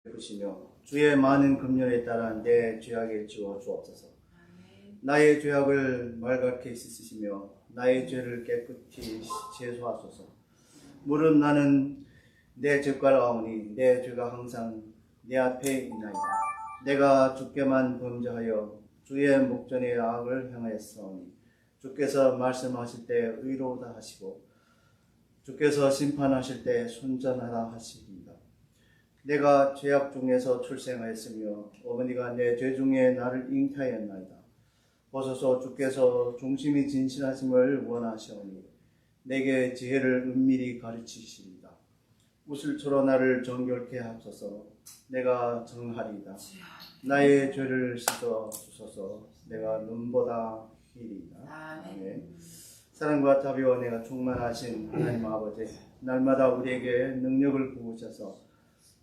보시며 주의 많은 긍휼에 따라 내 죄악을 지워 주옵소서. 나의 죄악을 말갛게 씻으시며 나의 죄를 깨끗이 제소하소서. 무릇 나는 내 젓가락 아오니 내 죄가 항상 내 앞에 있나이다. 내가 주께만 범죄하여 주의 목전에 악을 행하였사오니 주께서 말씀하실 때 의로우다 하시고 주께서 심판하실 때 순전하다 하시리이다. 내가 죄악 중에서 출생하였으며 어머니가 내 죄 중에 나를 잉태하였나이다. 보소서 주께서 중심이 진실하심을 원하시오니 내게 지혜를 은밀히 가르치시리이다. 우슬초로 나를 정결케 하소서. 내가 정하리이다. 나의 죄를 씻어 주소서. 내가 눈보다 희리이다. 아멘. 사랑과 자비와 은혜가 충만하신 하나님 아버지, 날마다 우리에게 능력을 부으셔서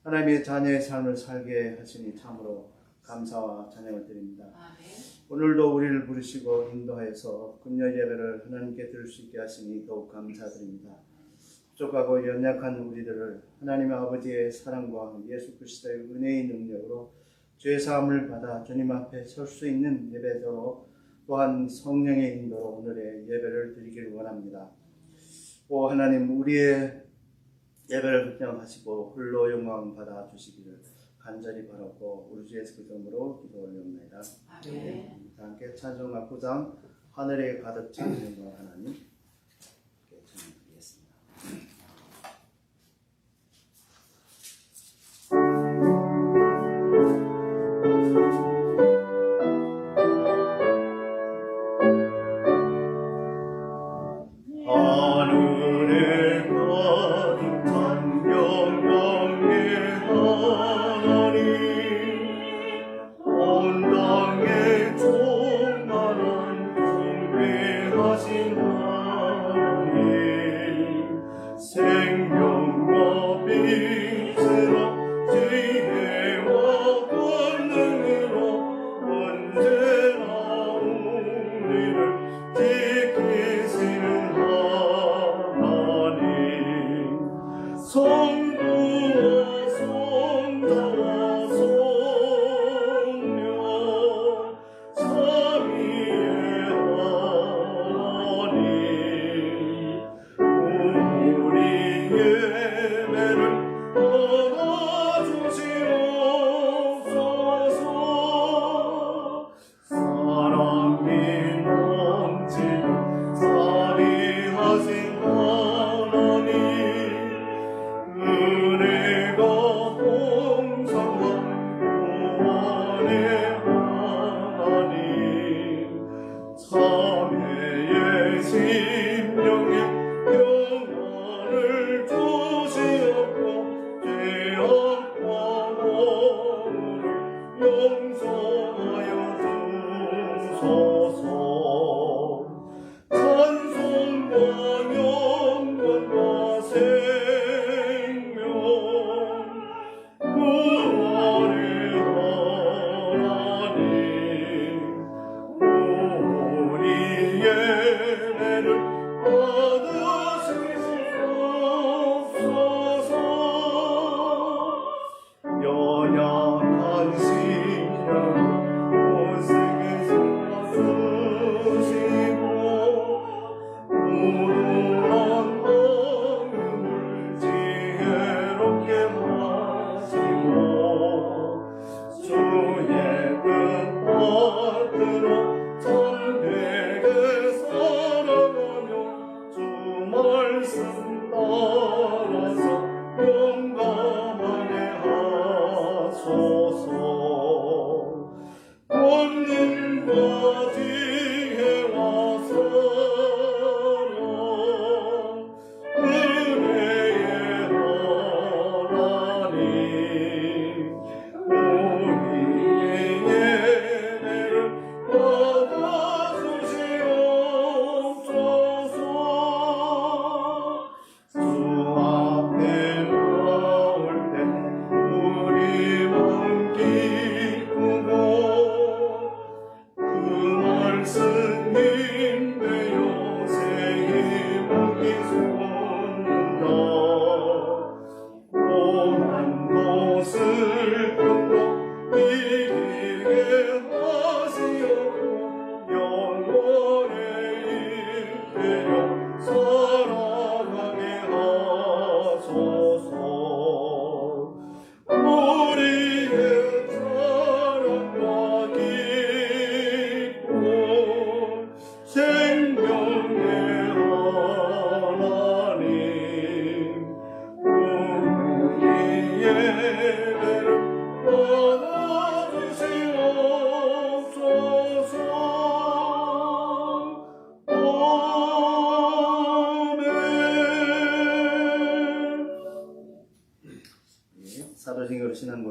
하나님의 자녀의 삶을 살게 하시니 참으로 감사와 찬양을 드립니다. 아멘. 오늘도 우리를 부르시고 인도하여서 금요 예배를 하나님께 드릴 수 있게 하시니 더욱 감사드립니다. 부족하고 연약한 우리들을 하나님의 아버지의 사랑과 예수 그리스도의 은혜의 능력으로 죄 사함을 받아 주님 앞에 설 수 있는 예배도록 또한 성령의 인도로 오늘의 예배를 드리기를 원합니다. 오 하나님, 우리의 예배를 흑령하시고 홀로 영광 받아 주시기를 간절히 바라고 우리 주 예수 그리스도 이름으로 기도 올려옵나이다. 아멘. 함께 찬송가 9장 하늘에 가득 찬 영광 하나님 찬양드리겠습니다.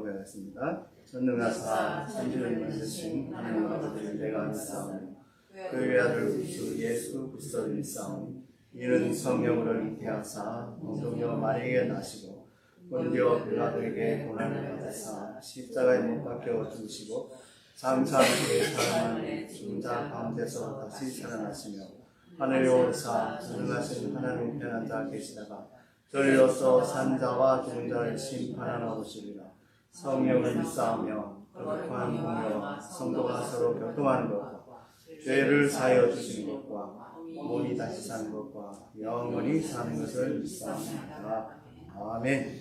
배웠습니다. 전능하사 천지를 만드신 하나님 아버지를 내가 믿사오니 그의 아들 우리 주 예수 그리스도를 믿사오니 이는 성령으로 잉태하사 동정녀 마리아에게 나시고 본디오 빌라도에게 고난을 받으사 십자가에 못 박혀 죽으시고 장사 후에 사람을 죽은 자 가운데서 다시 살아나시며 하늘에 오르사 전능하신 하나님 편한 자 계시다가 저리로서 산 자와 죽은 자를 심판하러 오시리라. 성령을 믿사오며 거룩한 공유와 성도가 서로 교통하는 것과 죄를 사하여 주시는 것과 몸이 다시 사는 것과 영원히 사는 것을 믿사옵나이다. 아멘.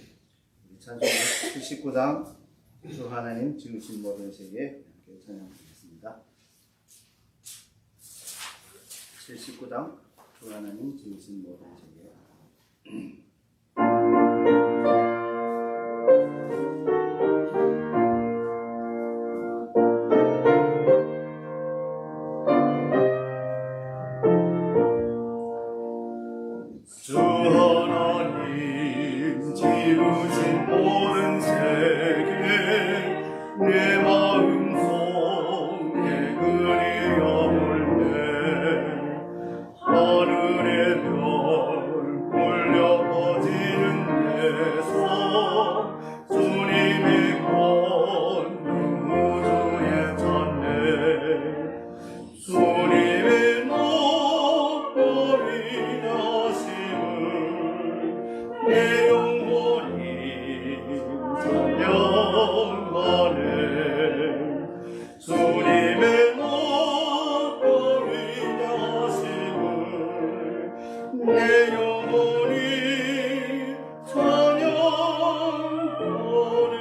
찬송 79장 주 하나님 지으신 모든 세계 함께 찬양하겠습니다. 79장 주 하나님 지으신 모든 세계. 주 하나님 지으신 모든 세계 내 마음속에 그리워올때 하늘의 별 울려 퍼지는 데서 주님의 권능 우주에 찾네 주님의 목걸이 내 영혼이 찬양하네 주님의 목걸이 되심을 내 영혼이 찬양하네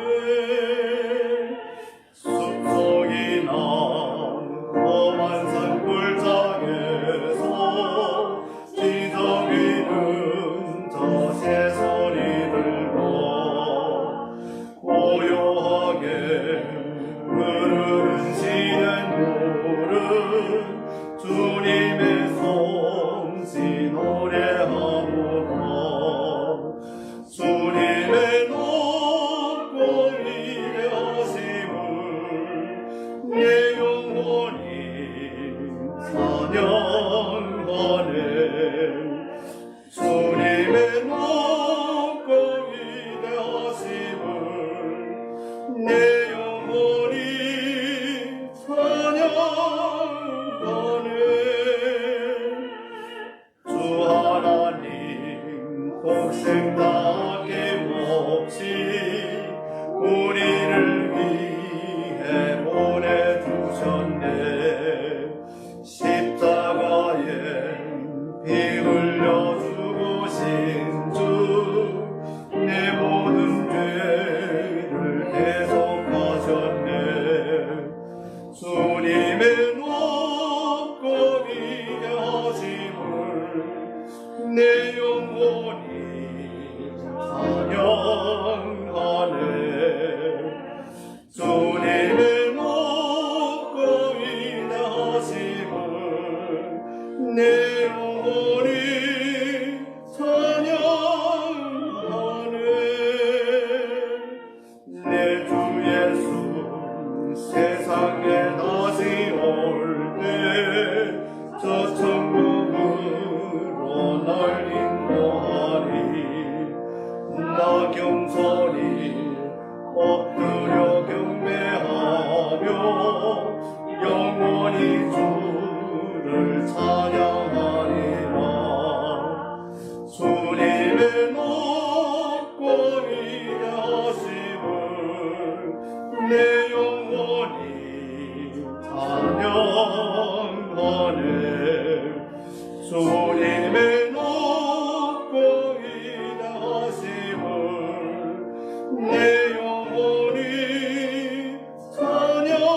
숲속이나 험한 산골짜기에서 지저귀는 새 소리 들고 고요하게 흐르는 시는 물은 주님의 성시 노래하노라 주님의 목걸이 되심을 내 영혼이 찬양하네 주님의 목걸이 되심을 내 영혼이 찬양하네 주 하나님 독생 다 아낌없이 우리를 위해 보내주셨네 십자가에 피 흘려 죽으신 주 내 모든 죄를 대속하셨네 주님의 목걸이 되심을 내 영혼이 찬양하네 주님의 목걸이 되심을 내 영혼이 찬양하네 내 주 예수 세상에 다시 올 때 저 천국으로 날 인도하리 나 겸손히 엎드려 경배하며 영원히 주를 찬양하리라 주님의 목걸이 되심을 내 영혼이 찬양하네 주님의 목걸이 되심을 내 영혼이 찬양하네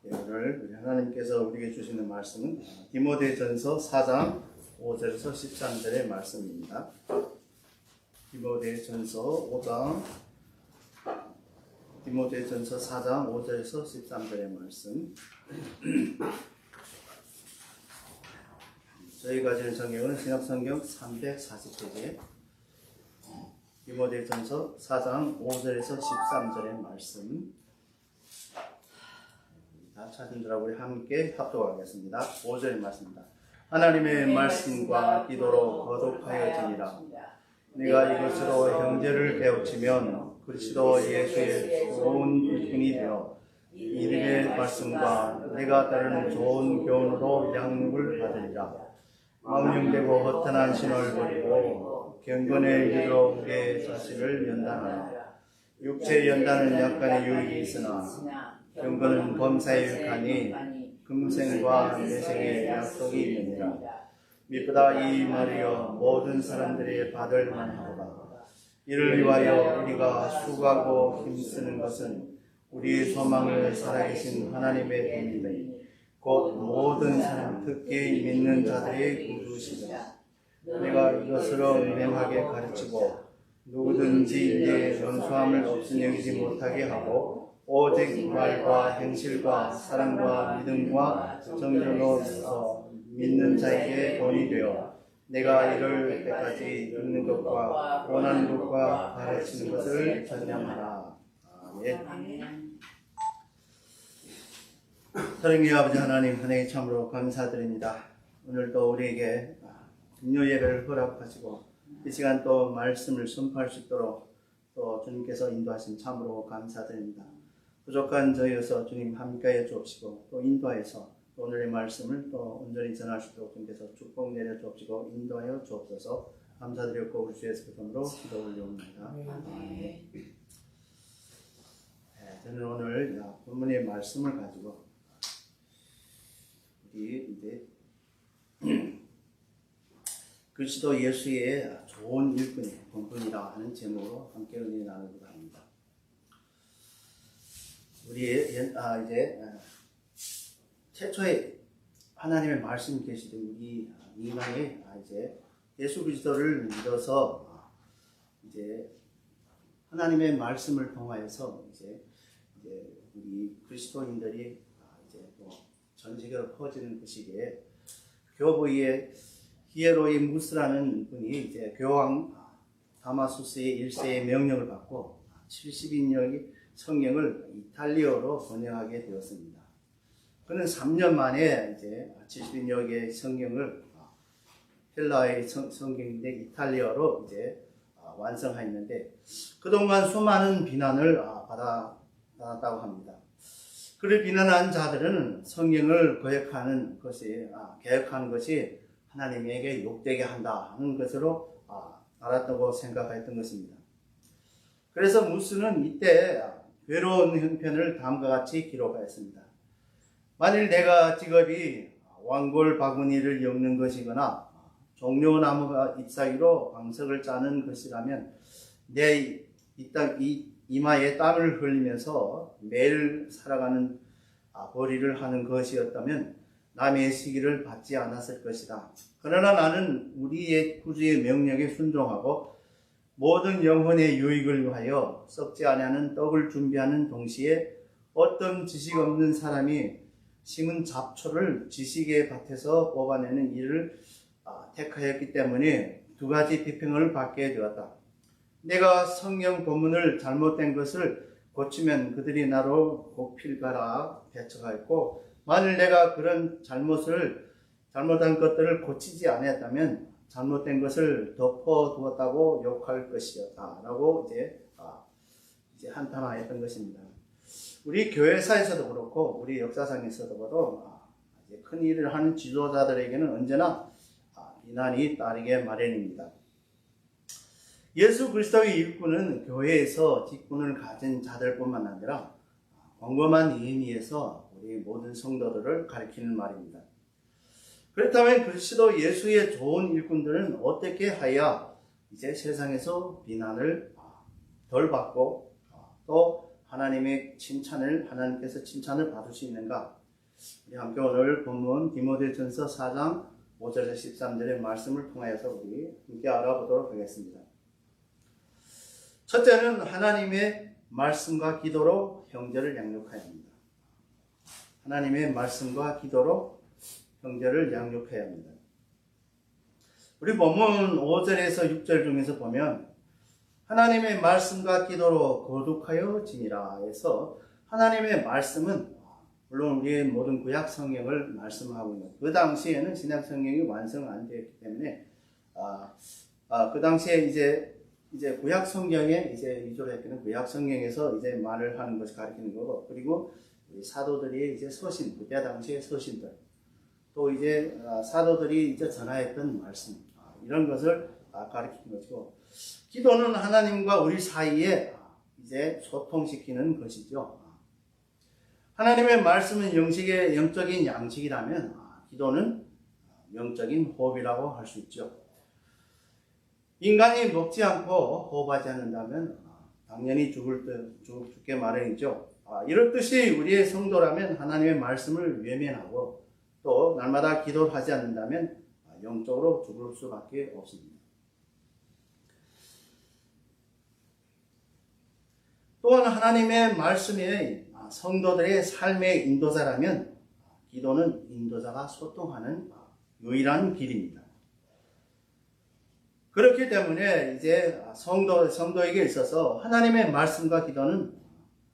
오늘 하나님께서 우리에게 주시는 말씀은 디모데전서 4장 5절에서 13절의 말씀입니다. 디모데전서 4장 5절에서 13절의 말씀. 저희가 가진 성경은 신약성경 340페이지에 디모데전서 4장 5절에서 13절의 말씀 다 찾은 줄하고 우리 함께 합독하겠습니다. 5절의 말씀입니다. 하나님의 말씀과 기도로 거듭하여지니라. 내가 이것으로 형제를 배우치면 그리스도 예수의 좋은 일꾼이 되어 이름의 말씀과 내가 따르는 좋은 교훈으로 양육을 받으리라. 망령되고 허탄한 신을 버리고 경건의 길로 우리의 자신을 연단하라. 육체의 연단은 약간의 유익이 있으나 경건은 범사에 유익하니 금생과 내생의 약속이 있느니라. 미쁘다 이 말이여 모든 사람들이 받을 만하도다. 이를 위하여 우리가 수고하고 힘쓰는 것은 우리의 소망을 살아계신 하나님의 도움이니 곧 모든 사람 특히 믿는 자들의 구주시다. 내가 이것으로 명하게 가르치고 누구든지 이에 연수함을 없인 여기지 못하게 하고 오직 말과 행실과 사랑과 믿음과 정결로서 믿는 자에게 본이 되어 내가 이를 때까지 읽는 것과 원하는 것과 가르치는 것을 전념하라. 아멘. 사랑의 아버지 하나님, 하나님 참으로 감사드립니다. 오늘도 우리에게 금요 예배를 허락하시고 이 시간 또 말씀을 선포할 수 있도록 또 주님께서 인도하신 참으로 감사드립니다. 부족한 저희여서 주님 함께해 주옵시고 또 인도하여서 또 오늘의 말씀을 또 온전히 전할 수 있도록 주님께서 축복 내려 주옵시고 인도하여 주옵소서. 감사드렸고 우리 주 예수 그리스도로 기도 올려옵니다. 네, 저는 오늘 본문의 말씀을 가지고 우리 이제 그리스도 예수의 좋은 일꾼의 본분이라 하는 제목으로 함께 은혜 나누고자 합니다. 우리 이제 최초에 하나님의 말씀 계시던 우리 인간이 이제 예수 그리스도를 믿어서 이제 하나님의 말씀을 통하여서 이제 우리 그리스도인들이 이제 또 전 세계로 퍼지는 그 시기에 교부의 히에로이무스라는 분이 이제 교황 다마수스의 1세의 명령을 받고 70인역의 성경을 이탈리아어로 번역하게 되었습니다. 그는 3년 만에 이제 70인역의 성경을 헬라의 성경인데 이탈리아어로 이제 완성하였는데 그동안 수많은 비난을 받았다고 합니다. 그를 비난한 자들은 성경을 개혁하는 것이 하나님에게 욕되게 한다는 것으로 알았다고 생각했던 것입니다. 그래서 무스는 이때 괴로운 형편을 다음과 같이 기록하였습니다. 만일 내가 직업이 왕골 바구니를 엮는 것이거나 종려나무가 잎사귀로 방석을 짜는 것이라면 내 이마에 땀을 흘리면서 매일 살아가는 벌이를 하는 것이었다면 남의 시기를 받지 않았을 것이다. 그러나 나는 우리의 구주의 명령에 순종하고 모든 영혼의 유익을 위하여 썩지 아니하는 떡을 준비하는 동시에 어떤 지식 없는 사람이 심은 잡초를 지식의 밭에서 뽑아내는 일을 택하였기 때문에 두 가지 비평을 받게 되었다. 내가 성경 본문을 잘못된 것을 고치면 그들이 나로 곡필가라 배척하였고 만일 내가 그런 잘못한 것들을 고치지 않았다면 잘못된 것을 덮어두었다고 욕할 것이었다 라고 이제 한탄하였던 것입니다. 우리 교회사에서도 그렇고 우리 역사상에서도 큰 일을 하는 지도자들에게는 언제나 비난이 따르게 마련입니다. 예수 그리스도의 일꾼은 교회에서 직분을 가진 자들뿐만 아니라 광범한 의미에서 우리 모든 성도들을 가리키는 말입니다. 그렇다면 그리스도 예수의 좋은 일꾼들은 어떻게 하여 이제 세상에서 비난을 덜 받고 또 하나님께서 칭찬을 받을 수 있는가? 우리 함께 오늘 본문 디모데전서 4장 5절에서 13절의 말씀을 통하여서 우리 함께 알아보도록 하겠습니다. 첫째는 하나님의 말씀과 기도로 형제를 양육해야 합니다. 하나님의 말씀과 기도로 형제를 양육해야 합니다. 우리 본문 5절에서 6절 중에서 보면 하나님의 말씀과 기도로 거룩하여지니라 해서 하나님의 말씀은 물론 우리의 모든 구약 성경을 말씀하고 있는 그 당시에는 신약 성경이 완성 안 되었기 때문에 그 당시에 이제 구약 성경에 이제 위조를 했기는 구약 성경에서 이제 말을 하는 것을 가리키는 거고 그리고 사도들이 이제 서신 그때 당시의 서신들 또 이제 사도들이 이제 전하였던 말씀 이런 것을 가리키는 것이고 기도는 하나님과 우리 사이에 이제 소통시키는 것이죠. 하나님의 말씀은 영적인 양식이라면 기도는 영적인 호흡이라고 할 수 있죠. 인간이 먹지 않고 호흡하지 않는다면 당연히 죽게 마련이죠. 이렇듯이 우리의 성도라면 하나님의 말씀을 외면하고 또 날마다 기도를 하지 않는다면 영적으로 죽을 수밖에 없습니다. 또한 하나님의 말씀이 성도들의 삶의 인도자라면 기도는 인도자가 소통하는 유일한 길입니다. 그렇기 때문에 이제 성도에게 있어서 하나님의 말씀과 기도는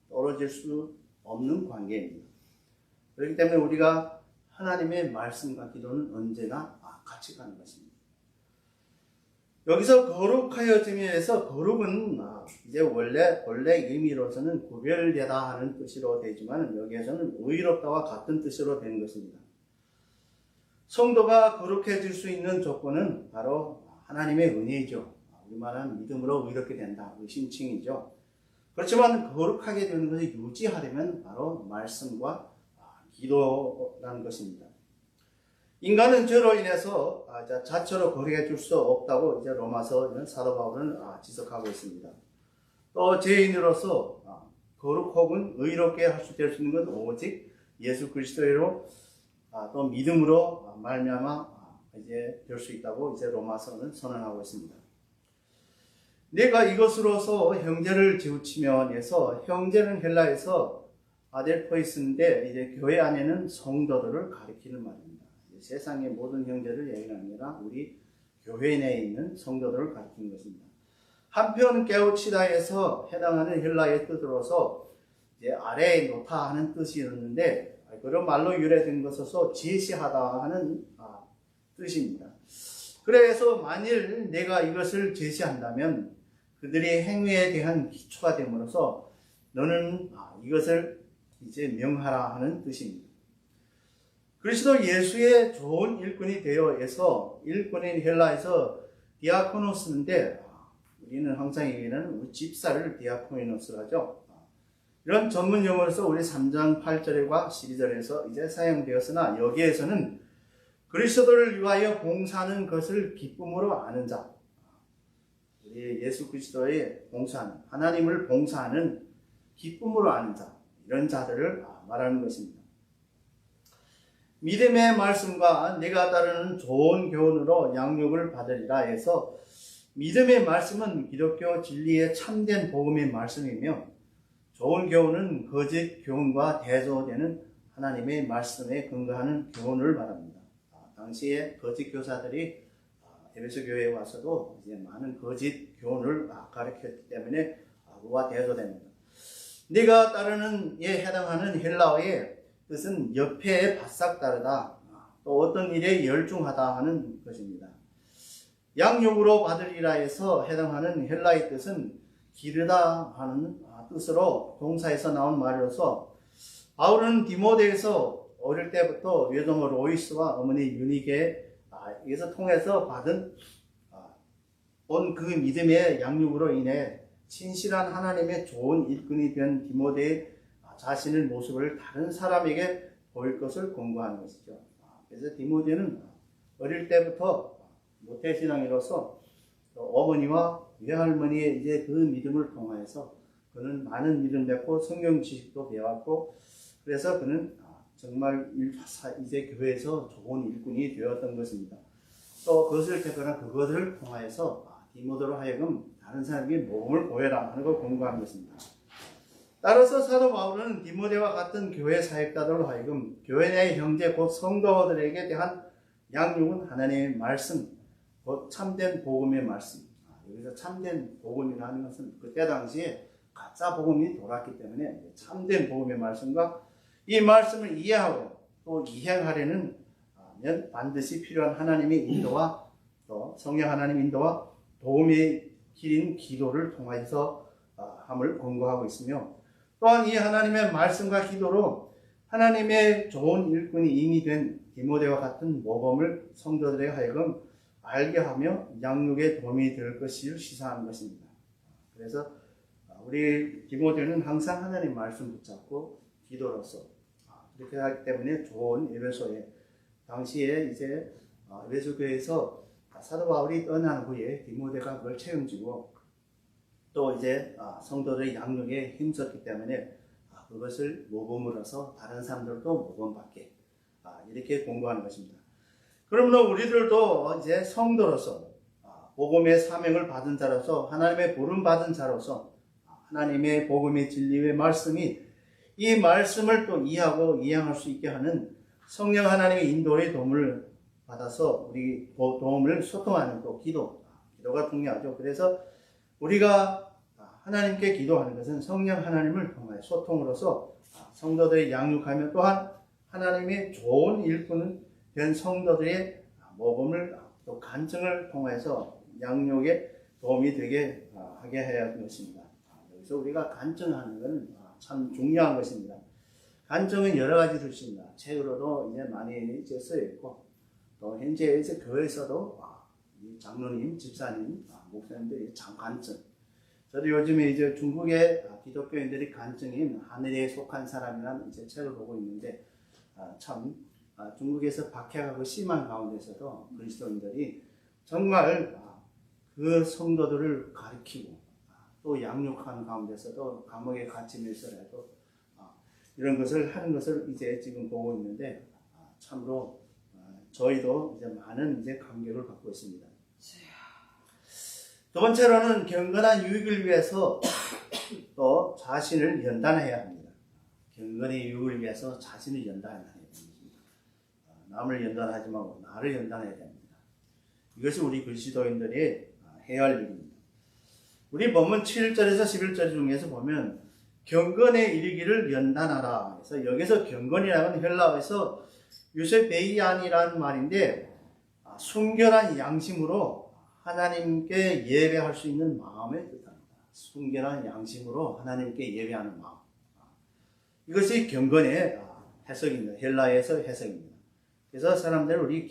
떨어질 수 없는 관계입니다. 그렇기 때문에 우리가 하나님의 말씀과 기도는 언제나 같이 가는 것입니다. 여기서 거룩하여짐에서 거룩은 이제 원래 의미로서는 구별되다 하는 뜻으로 되지만 여기에서는 의롭다와 같은 뜻으로 되는 것입니다. 성도가 거룩해질 수 있는 조건은 바로 하나님의 은혜이죠. 우리말은 믿음으로 의롭게 된다. 신칭이죠. 그렇지만 거룩하게 되는 것을 유지하려면 바로 말씀과 기도라는 것입니다. 인간은 죄로 인해서 자체로 거룩해질 수 없다고 이제 로마서 사도 바울은 지적하고 있습니다. 또 죄인으로서 거룩 혹은 의롭게 할 수 있는 건 오직 예수 그리스도로 또 믿음으로 말미암아 이제 될 수 있다고 이제 로마서는 선언하고 있습니다. 내가 이것으로서 형제를 지우치면 해서 형제는 헬라에서 아델포이스인데 이제 교회 안에는 성도들을 가리키는 말입니다. 세상의 모든 형제를 얘기하는 게 아니라 우리 교회 내에 있는 성도들을 가리키는 것입니다. 한편 깨우치다에서 해당하는 헬라의 뜻으로서 이제 아래에 놓다 하는 뜻이었는데 그런 말로 유래된 것으로서 제시하다 하는 뜻입니다. 그래서 만일 내가 이것을 제시한다면 그들의 행위에 대한 기초가 됨으로써 너는 이것을 이제 명하라 하는 뜻입니다. 그리스도 예수의 좋은 일꾼이 되어서 일꾼인 헬라에서 디아코노스인데 우리는 항상 얘기하는 집사를 디아코노스로 하죠. 이런 전문 용어로서 우리 3장 8절과 12절에서 이제 사용되었으나 여기에서는 그리스도를 위하여 봉사하는 것을 기쁨으로 아는 자, 우리 예수 그리스도의 봉사하는 하나님을 봉사하는 기쁨으로 아는 자 이런 자들을 말하는 것입니다. 믿음의 말씀과 내가 따르는 좋은 교훈으로 양육을 받으리라 해서 믿음의 말씀은 기독교 진리의 참된 복음의 말씀이며 좋은 교훈은 거짓 교훈과 대조되는 하나님의 말씀에 근거하는 교훈을 말합니다. 당시에 거짓 교사들이 에베소 교회에 와서도 이제 많은 거짓 교훈을 가르쳤기 때문에 그와 대조됩니다. 네가 따르는 에 해당하는 헬라어의 뜻은 옆에 바싹 따르다, 또 어떤 일에 열중하다 하는 것입니다. 양육으로 받으리라 해서 해당하는 헬라의 뜻은 기르다 하는 뜻으로 동사에서 나온 말이어서 바울은 디모데에서 어릴 때부터 외동어 로이스와 어머니 유니게에서 통해서 받은 온 그 믿음의 양육으로 인해 진실한 하나님의 좋은 일꾼이 된 디모데의 자신의 모습을 다른 사람에게 보일 것을 권고하는 것이죠. 그래서 디모데는 어릴 때부터 모태신앙이로서 어머니와 외할머니의 이제 그 믿음을 통하여서 그는 많은 믿음 맺고 성경 지식도 배웠고 그래서 그는 정말 이제 교회에서 좋은 일꾼이 되었던 것입니다. 또 그것을 듣거나 그것을 통하여서 디모데로 하여금 다른 사람에게 모범을 보여라 하는 걸 권고하는 것입니다. 따라서 사도 바울은 디모데와 같은 교회 사역자들로 하여금 교회 내 형제 곧 성도들에게 대한 양육은 하나님의 말씀, 곧 참된 복음의 말씀. 여기서 참된 복음이라는 것은 그때 당시에 가짜 복음이 돌았기 때문에 참된 복음의 말씀과 이 말씀을 이해하고 또 이행하려는 반드시 필요한 하나님의 인도와 또 성령 하나님의 인도와 도움의 길인 기도를 통해서 함을 권고하고 있으며, 또한 이 하나님의 말씀과 기도로 하나님의 좋은 일꾼이 이미 된 디모데와 같은 모범을 성도들에 하여금 알게 하며 양육에 도움이 될 것을 시사하는 것입니다. 그래서 우리 디모데는 항상 하나님 말씀 붙잡고 기도로서 그렇게 하기 때문에 좋은 에베소에 당시에 이제 에베소 교회에서 사도 바울이 떠난 후에 디모데가 그걸 책임지고 또 이제 성도들의 양육에 힘썼기 때문에 그것을 모범으로서 다른 사람들도 모범받게 이렇게 공부하는 것입니다. 그러므로 우리들도 이제 성도로서 복음의 사명을 받은 자로서 하나님의 부름 받은 자로서 하나님의 복음의 진리의 말씀이 이 말씀을 또 이해하고 이행할 수 있게 하는 성령 하나님의 인도의 도움을 받아서 우리 도움을 소통하는 또 기도가 중요하죠. 그래서 우리가 하나님께 기도하는 것은 성령 하나님을 통하여 소통으로서 성도들의 양육하며 또한 하나님의 좋은 일꾼은 된 성도들의 모범을 또 간증을 통해서 양육에 도움이 되게 하게 해야 하는 것입니다. 그래서 우리가 간증하는 것은 참 중요한 것입니다. 간증은 여러 가지로 있습니다. 책으로도 이제 많이 이제 쓰여 있고 또 현재 이제 교회에서도 장로님, 집사님, 목사님들이 참 간증. 저도 요즘에 이제 중국의 기독교인들이 간증인 하늘에 속한 사람이라는 이제 책을 보고 있는데 참 중국에서 박해가 심한 가운데서도 그리스도인들이 정말 그 성도들을 가르치고 또 양육하는 가운데서도 감옥에 갇히면서라도 이런 것을 하는 것을 이제 지금 보고 있는데 참으로 저희도 이제 많은 이제 감격을 받고 있습니다. 두 번째로는 경건한 유익을 위해서 또 자신을 연단해야 합니다. 경건의 유익을 위해서 자신을 연단해야 합니다. 남을 연단하지 말고 나를 연단해야 됩니다. 이것이 우리 그리스도인들이 해야 할 일입니다. 우리 본문 7절에서 11절 중에서 보면 경건에 이르기를 연단하라. 그래서 여기서 경건이라는 헬라어에서 유세베이안이라는 말인데 순결한 양심으로 하나님께 예배할 수 있는 마음을 뜻합니다. 순결한 양심으로 하나님께 예배하는 마음. 이것이 경건의 해석입니다. 헬라에서 해석입니다. 그래서 사람들은 우리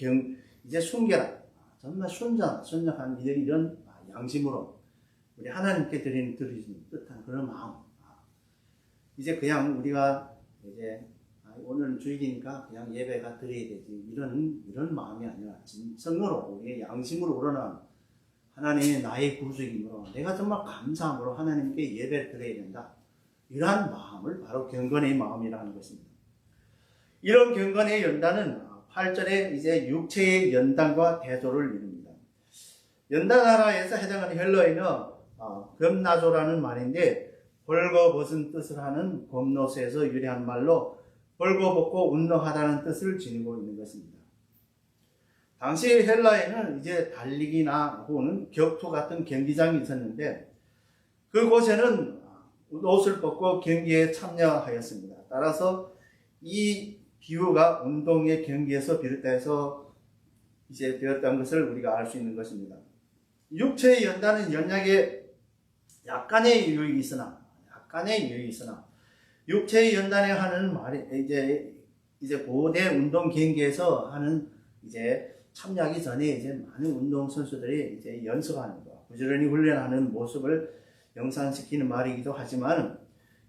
이제 순결한, 정말 순전한 이런 양심으로 우리 하나님께 드리는 뜻한 그런 마음. 이제 그냥 우리가 이제 오늘은 주일이니까 그냥 예배가 드려야 되지 이런 마음이 아니라 진성으로 우리의 양심으로 우러나는 하나님의 나의 구속임으로 내가 정말 감사함으로 하나님께 예배를 드려야 된다. 이러한 마음을 바로 경건의 마음이라는 것입니다. 이런 경건의 연단은 8절에 이제 육체의 연단과 대조를 이룹니다. 연단하라에서 해당하는 헬러에는 금나조라는 말인데 벌거벗은 뜻을 하는 검노스에서 유래한 말로 벌거벗고 운동하다는 뜻을 지니고 있는 것입니다. 당시 헬라에는 이제 달리기나 혹은 격투 같은 경기장이 있었는데 그곳에는 옷을 벗고 경기에 참여하였습니다. 따라서 이 비유가 운동의 경기에서 비롯해서 이제 되었다는 것을 우리가 알 수 있는 것입니다. 육체의 연단은 연약에 약간의 유익이 있으나 육체의 연단에 하는 말이 이제 고대 운동 경기에서 하는 이제 참여하기 전에 이제 많은 운동 선수들이 이제 연습하는 거, 부지런히 훈련하는 모습을 영상시키는 말이기도 하지만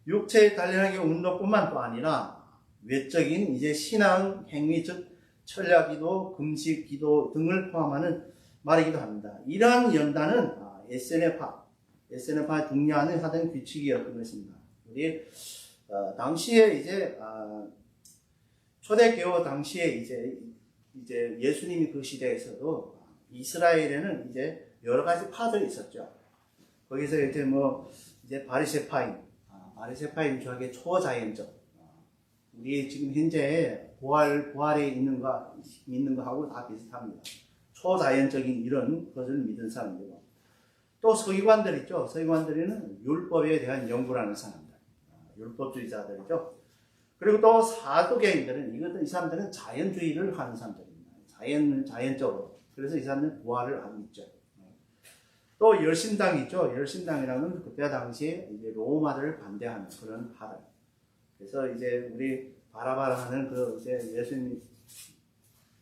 육체의 단련하기 운동뿐만 또 아니라 외적인 이제 신앙 행위 즉 철야기도, 금식기도 등을 포함하는 말이기도 합니다. 이러한 연단은 SNF가 중요한 규칙이었던 것입니다. 우리 당시에 이제 초대교회 당시에 이제 예수님이 그 시대에서도 이스라엘에는 이제 여러 가지 파들이 있었죠. 거기서 이제 바리새파인 조약의 초자연적 우리 지금 현재 부활에 있는 거 하고 다 비슷합니다. 초자연적인 이런 것을 믿은 사람들이고, 또 서기관들 있죠. 서기관들은 율법에 대한 연구를 하는 사람들, 율법주의자들이죠. 그리고 또 사도계인들은 이 사람들은 자연주의를 하는 사람들입니다. 자연적으로. 그래서 이 사람들은 부활을 안 믿죠. 또 열심당이 있죠. 열심당이라는 그때 당시에 이제 로마를 반대하는 그런 파들. 그래서 이제 우리 바라바라 하는 그 이제 예수님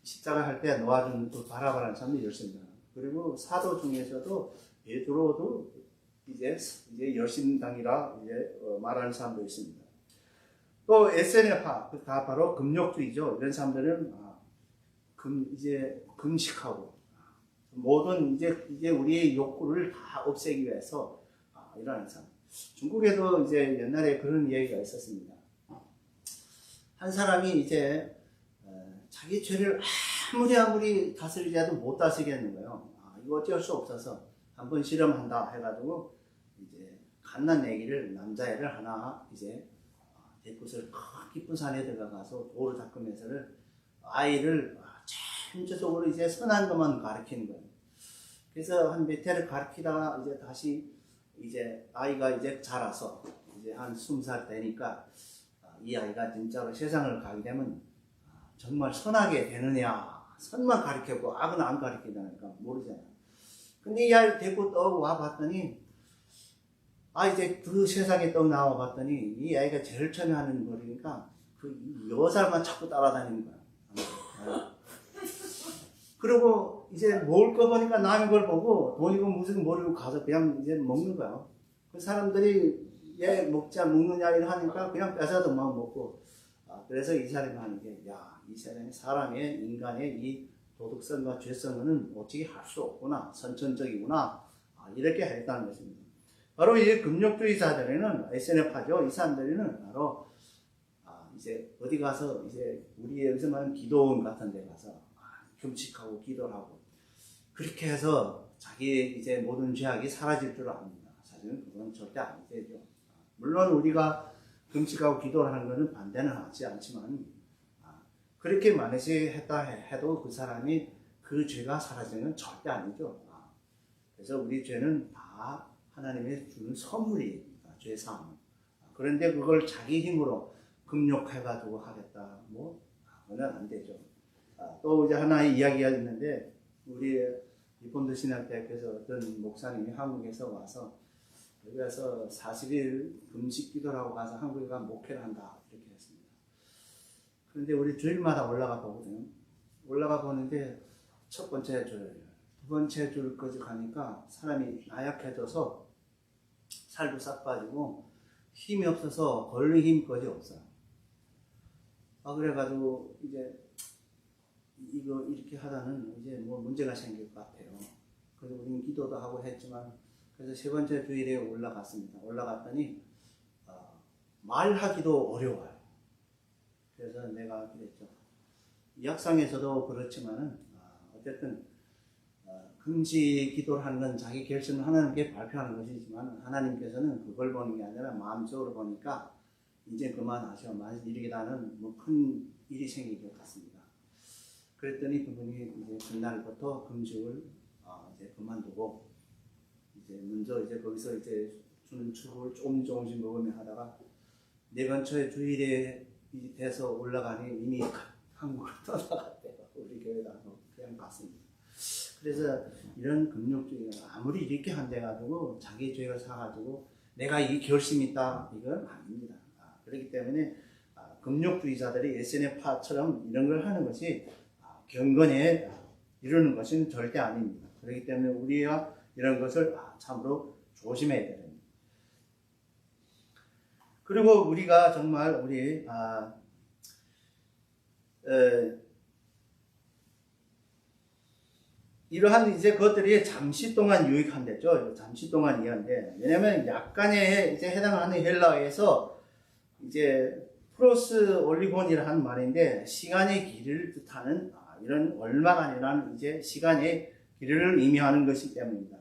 십자가 할 때 놓아준 그 바라바라는 사람이 열심당. 그리고 사도 중에서도 베드로도 이제 열심당이라 이제 말하는 사람도 있습니다. 또 SNF파, 다 바로 금욕주의죠. 이런 사람들은 이제 금식하고 모든 이제 우리의 욕구를 다 없애기 위해서 일어나는 사람. 중국에도 이제 옛날에 그런 얘기가 있었습니다. 한 사람이 이제 자기 죄를 아무리 다스리자도 못 다스리겠는 거예요. 이거 어쩔 수 없어서 한번 실험한다 해가지고 이제 갓난아기를 남자애를 하나 이제 데리고서 깊은 산에 들어가서 돌을 닦으면서를 아이를 전체적으로 이제 선한 것만 가르치는 거예요. 그래서 한 몇 해를 가르치다가 이제 다시 이제 아이가 이제 자라서 이제 한 20살 되니까 이 아이가 진짜로 세상을 가게 되면 정말 선하게 되느냐, 선만 가르치고 악은 안 가르치다니까 모르잖아요. 근데 이 아이를 데리고 또 와봤더니 이제 그 세상에 또 나와봤더니 이 아이가 제일 처음에 하는 거니까 그 여자만 자꾸 따라다니는 거야. 그리고 이제 먹을 거 보니까 남의 걸 보고 돈이고 무슨 모르고 가서 그냥 이제 먹는 거야. 그 사람들이 얘 먹느냐 이러니까 그냥 뺏어도 막 먹고. 그래서 이 사람이 하는 게, 이 세상에 사람의, 인간의 이 도덕성과 죄성은 어떻게 할 수 없구나. 선천적이구나. 이렇게 했다는 것입니다. 바로 이 금욕주의자들에는 SNF파죠. 이 사람들은 바로 이제 어디 가서 이제 우리 여기서 말하는 기도원 같은 데 가서 금식하고 기도를 하고 그렇게 해서 자기의 이제 모든 죄악이 사라질 줄 압니다. 사실은 그건 절대 안 되죠. 물론 우리가 금식하고 기도를 하는 것은 반대는 하지 않지만 그렇게 만약에 했다 해도 그 사람이 그 죄가 사라지는 건 절대 아니죠. 그래서 우리 죄는 다 하나님이 주는 선물입니다. 죄사함. 그런데 그걸 자기 힘으로 금욕해가지고 하겠다. 그건 안 되죠. 또 이제 하나의 이야기가 있는데 우리 리폼드 신학대학교에서 어떤 목사님이 한국에서 와서 여기 와서 40일 금식 기도를 하고 가서 한국에 가서 목회를 한다 이렇게 했습니다. 그런데 우리 주일마다 올라가 보거든요. 올라가 보는데 첫 번째 주일, 두 번째 주일까지 가니까 사람이 나약해져서 살도 싹 빠지고 힘이 없어서 걸을 힘까지 없어요. 그래가지고 이제 이거 이렇게 하다는 이제 문제가 생길 것 같아요. 그래서 우리는 기도도 하고 했지만 그래서 세 번째 주일에 올라갔습니다. 올라갔더니 말하기도 어려워요. 그래서 내가 그랬죠. 약상에서도 그렇지만은 어쨌든 금식 기도를 하는 건 자기 결심을 하나님께 발표하는 것이지만 하나님께서는 그걸 보는 게 아니라 마음속으로 보니까 이제 그만하셔. 만약 이러기다는 큰 일이 생길 것 같습니다. 그랬더니 그분이 이제 그날부터 금식을 이제 그만두고 이제 먼저 이제 거기서 이제 주는 축을 조금씩 먹으며 하다가 네 번째 주일에 돼서 올라가니 이미 한국으로 떠나갔대요. 우리 교회가 그냥 갔습니다. 그래서 이런 금욕주의가 아무리 이렇게 한대가지고 자기 죄를 사가지고 내가 이 결심이 있다 이건 아닙니다. 그렇기 때문에 금욕주의자들이 SNF파처럼 이런 걸 하는 것이 경건에 이루는 것은 절대 아닙니다. 그렇기 때문에 우리가 이런 것을 참으로 조심해야 됩니다. 그리고 우리가 정말 우리 이러한 이제 그것들이 잠시 동안 유익한데죠. 잠시 동안 이해한데 왜냐하면 약간의 이제 해당하는 헬라어에서 이제 프로스 올리곤이라는 말인데 시간의 길이를 뜻하는 이런 얼마가 아니라는 이제 시간의 길이를 의미하는 것이기 때문입니다.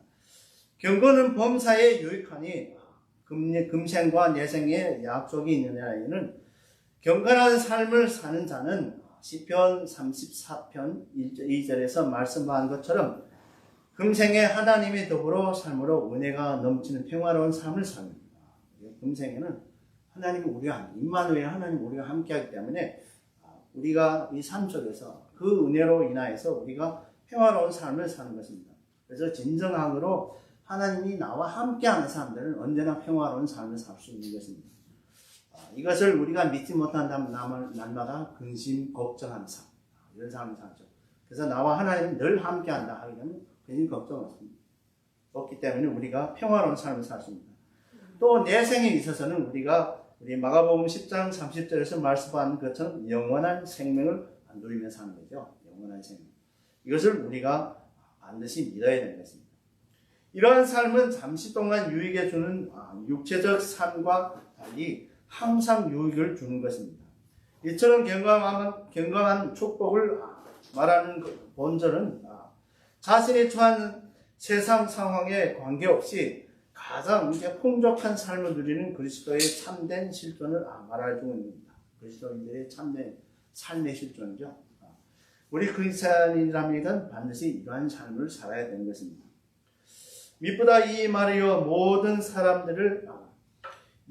경건은 범사에 유익하니 금생과 내생에 약속이 있느냐에는 경건한 삶을 사는 자는 시편 34편 2절에서 말씀한 것처럼 금생에 하나님의 더불어 삶으로 은혜가 넘치는 평화로운 삶을 삽니다. 금생에는 하나님이 우리가 임마누엘 하나님 우리가 함께하기 때문에 우리가 이 삶 속에서 그 은혜로 인하여서 우리가 평화로운 삶을 사는 것입니다. 그래서 진정함으로 하나님이 나와 함께하는 사람들은 언제나 평화로운 삶을 살 수 있는 것입니다. 이것을 우리가 믿지 못한다면 날마다 근심, 걱정하는 삶, 이런 삶을 살죠. 그래서 나와 하나님은 늘 함께한다 하게 되면 괜히 걱정 없기 때문에 우리가 평화로운 삶을 살습니다. 또 내생에 있어서는 우리 마가복음 10장 30절에서 말씀하는 것처럼 영원한 생명을 누리며 사는 거죠. 영원한 생명. 이것을 우리가 반드시 믿어야 되는 것입니다. 이러한 삶은 잠시 동안 유익해 주는 육체적 삶과 달리 항상 유익을 주는 것입니다. 이처럼 경건한 축복을 말하는 본절은 자신이 처한 세상 상황에 관계없이 가장 풍족한 삶을 누리는 그리스도의 참된 실존을 말해주고 있습니다. 그리스도인들의 참된 삶의 실존이죠. 우리 그리스도인이라면 반드시 이러한 삶을 살아야 되는 것입니다. 미쁘다 이 말이여 모든 사람들을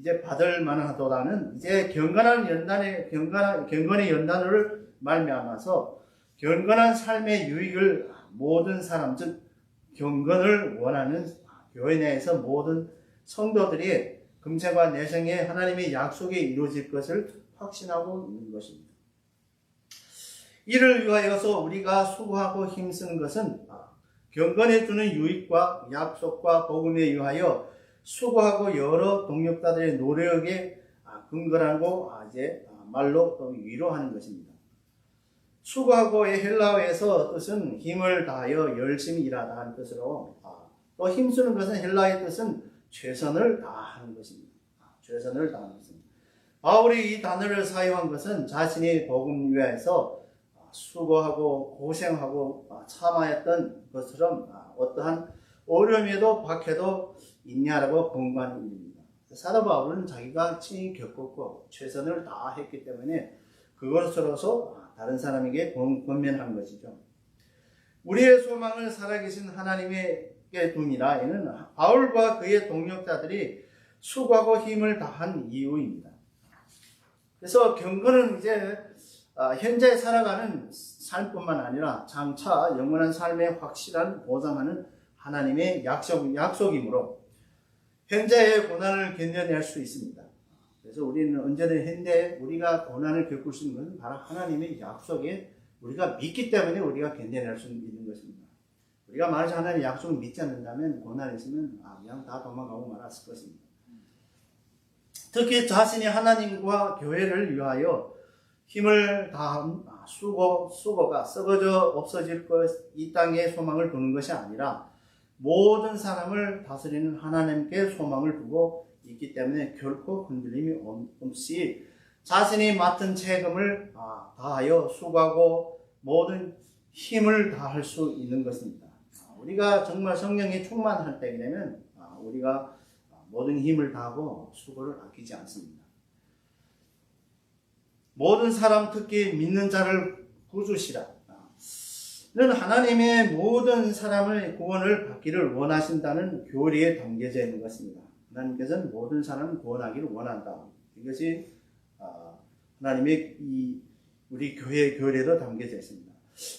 이제 받을 만하도다는 이제 경건의 연단을 말미암아서 경건한 삶의 유익을 모든 사람 즉 경건을 원하는 교회 내에서 모든 성도들이 금생과 내생에 하나님의 약속이 이루어질 것을 확신하고 있는 것입니다. 이를 위하여서 우리가 수고하고 힘쓰는 것은 경건해 주는 유익과 약속과 복음에 의하여 수고하고 여러 동역자들의 노력에 근거하고 이제 말로 위로하는 것입니다. 수고하고의 헬라어에서 뜻은 힘을 다하여 열심히 일하다 하는 뜻으로 또 힘쓰는 것은 헬라어의 뜻은 최선을 다하는 것입니다. 최선을 다하는 것입니다. 바울이 이 단어를 사용한 것은 자신이 복음 위하여서 수고하고 고생하고 참아했던 것처럼 어떠한 어려움에도 박해도 있냐라고 권고하는 일입니다. 사도 바울은 자기가 친히 겪었고 최선을 다했기 때문에 그것으로서 다른 사람에게 권면한 것이죠. 우리의 소망을 살아계신 하나님에게 둡니다. 이는 바울과 그의 동역자들이 수고하고 힘을 다한 이유입니다. 그래서 경건은 이제 현재 살아가는 삶뿐만 아니라 장차 영원한 삶의 확실한 보장하는 하나님의 약속이므로 현재의 고난을 견뎌낼 수 있습니다. 그래서 우리는 언제든 현재 우리가 고난을 겪을 수 있는 것은 바로 하나님의 약속에 우리가 믿기 때문에 우리가 견뎌낼 수 있는 것입니다. 우리가 만약 하나님의 약속을 믿지 않는다면 고난이 있으면 그냥 다 도망가고 말았을 것입니다. 특히 자신이 하나님과 교회를 위하여 힘을 다한 수고가 썩어져 없어질 이 땅에 소망을 두는 것이 아니라 모든 사람을 다스리는 하나님께 소망을 두고 있기 때문에 결코 흔들림이 없이 자신이 맡은 책임을 다하여 수고하고 모든 힘을 다할 수 있는 것입니다. 우리가 정말 성령이 충만할 때가 되면 우리가 모든 힘을 다하고 수고를 아끼지 않습니다. 모든 사람 특히 믿는 자를 구주시라. 는 하나님의 모든 사람의 구원을 받기를 원하신다는 교리에 담겨져 있는 것입니다. 하나님께서는 모든 사람을 구원하기를 원한다. 이것이 하나님의 우리 교회의 교리에도 담겨져 있습니다.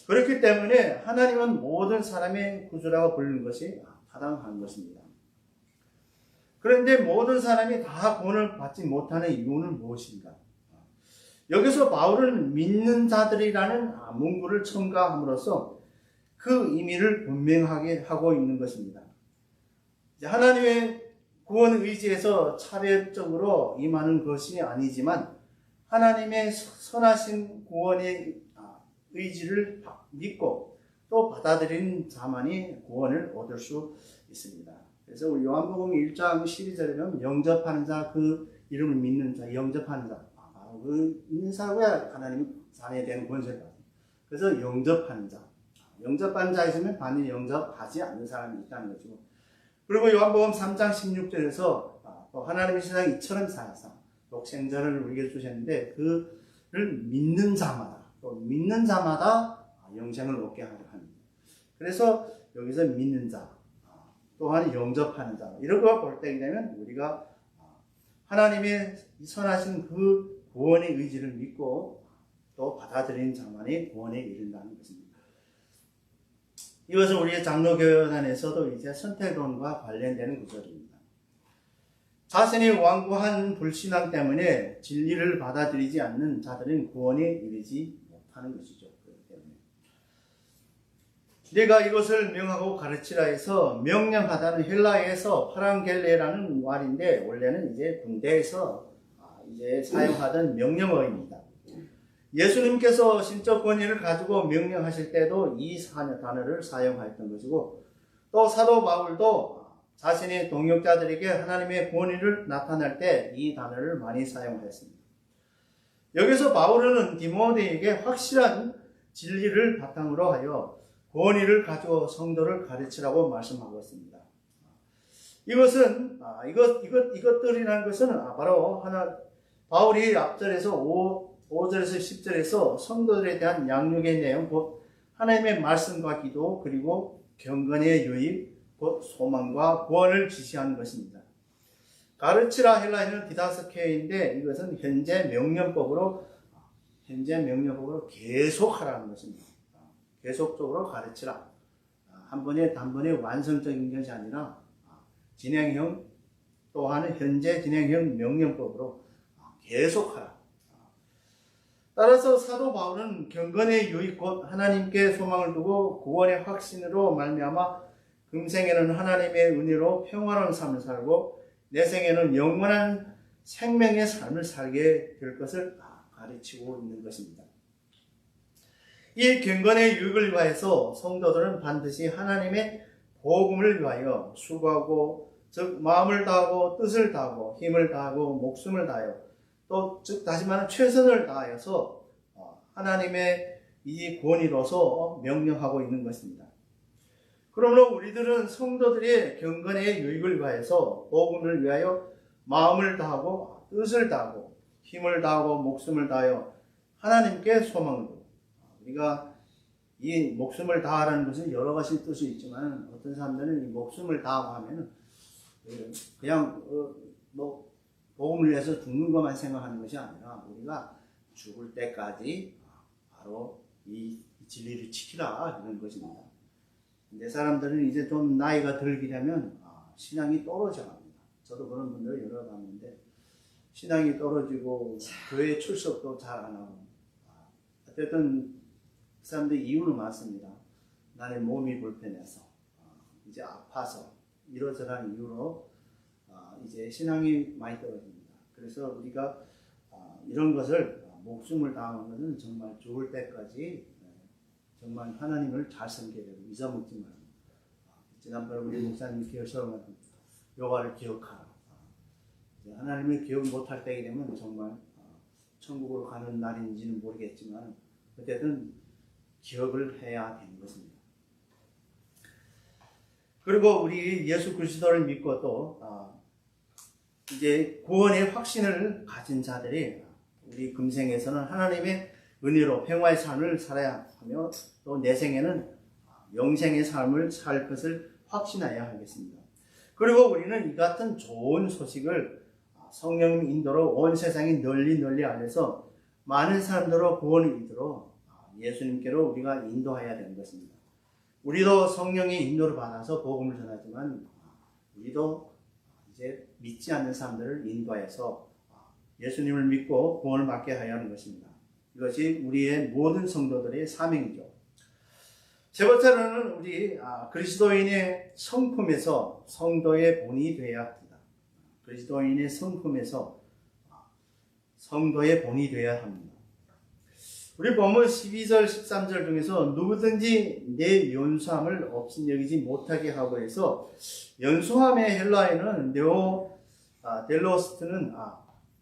그렇기 때문에 하나님은 모든 사람의 구주라고 부르는 것이 타당한 것입니다. 그런데 모든 사람이 다 구원을 받지 못하는 이유는 무엇인가? 여기서 바울은 믿는 자들이라는 문구를 첨가함으로써 그 의미를 분명하게 하고 있는 것입니다. 하나님의 구원 의지에서 차별적으로 임하는 것이 아니지만 하나님의 선하신 구원의 의지를 믿고 또 받아들이는 자만이 구원을 얻을 수 있습니다. 그래서 우리 요한복음 1장 12절에 보면 영접하는 자, 그 이름을 믿는 자, 영접하는 자, 그 있는 사람이 하나님의 자녀에 대한 권세를 받습니다. 그래서 영접하는 자, 영접하는 자 있으면 반드시 영접하지 않는 사람이 있다는 거죠. 그리고 요한복음 3장 16절에서 또 하나님의 세상 이처럼 사사 독생자를 우리에게 주셨는데 그를 믿는 자마다 또 믿는 자마다 영생을 얻게 하려 합니다. 그래서 여기서 믿는 자, 또한 영접하는 자, 이런 거 볼 때 되면 우리가 하나님의 선하신 그 구원의 의지를 믿고 또 받아들이는 자만이 구원에 이른다는 것입니다. 이것은 우리의 장로교단에서도 이제 선택론과 관련되는 구절입니다. 자신이 완고한 불신앙 때문에 진리를 받아들이지 않는 자들은 구원에 이르지 못하는 것이죠. 그렇기 때문에 네가 이것을 명하고 가르치라 해서 명령하다는 헬라어에서 파랑겔레라는 말인데 원래는 이제 군대에서 이제 사용하던 명령어입니다. 예수님께서 신적 권위를 가지고 명령하실 때도 이 단어를 사용하였던 것이고 또 사도 바울도 자신의 동역자들에게 하나님의 권위를 나타낼 때 이 단어를 많이 사용했습니다. 여기서 바울은 디모데에게 확실한 진리를 바탕으로 하여 권위를 가지고 성도를 가르치라고 말씀하고 있습니다. 이것은 이것들이라는 것은 바로 바울이 앞절에서 5절에서 10절에서 성도들에 대한 양육의 내용, 곧 하나님의 말씀과 기도, 그리고 경건의 유익, 곧 소망과 구원을 지시하는 것입니다. 가르치라 헬라어는 디다스케인데 이것은 현재 명령법으로 계속하라는 것입니다. 계속적으로 가르치라. 한 번에 단번에 완성적인 것이 아니라 진행형 또한 현재 진행형 명령법으로 계속하라. 따라서 사도 바울은 경건의 유익 곧 하나님께 소망을 두고 구원의 확신으로 말미암아 금생에는 하나님의 은혜로 평화로운 삶을 살고 내생에는 영원한 생명의 삶을 살게 될 것을 가르치고 있는 것입니다. 이 경건의 유익을 위하여서 성도들은 반드시 하나님의 복음을 위하여 수고하고 즉 마음을 다하고 뜻을 다하고 힘을 다하고 목숨을 다하여 또 즉 다시 말하면 최선을 다하여서 하나님의 이 권위로서 명령하고 있는 것입니다. 그러므로 우리들은 성도들의 경건의 유익을 위하여서 복음을 위하여 마음을 다하고 뜻을 다하고 힘을 다하고 목숨을 다하여 하나님께 소망을 두고 우리가 이 목숨을 다하라는 것은 여러 가지 뜻이 있지만 어떤 사람들은 이 목숨을 다하고 하면은 그냥 복음을 위해서 죽는 것만 생각하는 것이 아니라 우리가 죽을 때까지 바로 이 진리를 지키라 이런 것입니다. 근데 사람들은 이제 좀 나이가 들게 되면 신앙이 떨어져 갑니다. 저도 그런 분들을 여러 번 봤는데 신앙이 떨어지고 교회 출석도 잘 안 하고 어쨌든 그 사람들 이유는 많습니다. 나의 몸이 불편해서 이제 아파서 이러저러한 이유로 이제 신앙이 많이 떨어집니다. 그래서 우리가 이런 것을 목숨을 다하는 것은 정말 죽을 때까지 정말 하나님을 잘 섬겨야 되고 잊어먹지 말고 지난번에 우리 목사님이 기억하는 여호와를 기억하라. 하나님을 기억 못할 때가 되면 정말 천국으로 가는 날인지는 모르겠지만 어쨌든 기억을 해야 되는 것입니다. 그리고 우리 예수 그리스도를 믿고 또 이제 구원의 확신을 가진 자들이 우리 금생에서는 하나님의 은혜로 평화의 삶을 살아야 하며 또 내생에는 영생의 삶을 살 것을 확신해야 하겠습니다. 그리고 우리는 이 같은 좋은 소식을 성령 인도로 온 세상에 널리 알려서 많은 사람들로 구원을 이루어 예수님께로 우리가 인도해야 되는 것입니다. 우리도 성령의 인도를 받아서 복음을 전하지만 우리도 이제 믿지 않는 사람들을 인도해서 예수님을 믿고 구원을 받게 하여 하는 것입니다. 이것이 우리의 모든 성도들의 사명이죠. 세 번째로는 우리 그리스도인의 성품에서 성도의 본이 되어야 합니다. 그리스도인의 성품에서 성도의 본이 되어야 합니다. 우리 본문 12절 13절 중에서 누구든지 내 연수함을 없인 여기지 못하게 하고 해서 연수함의 헬라어에는 델로스트는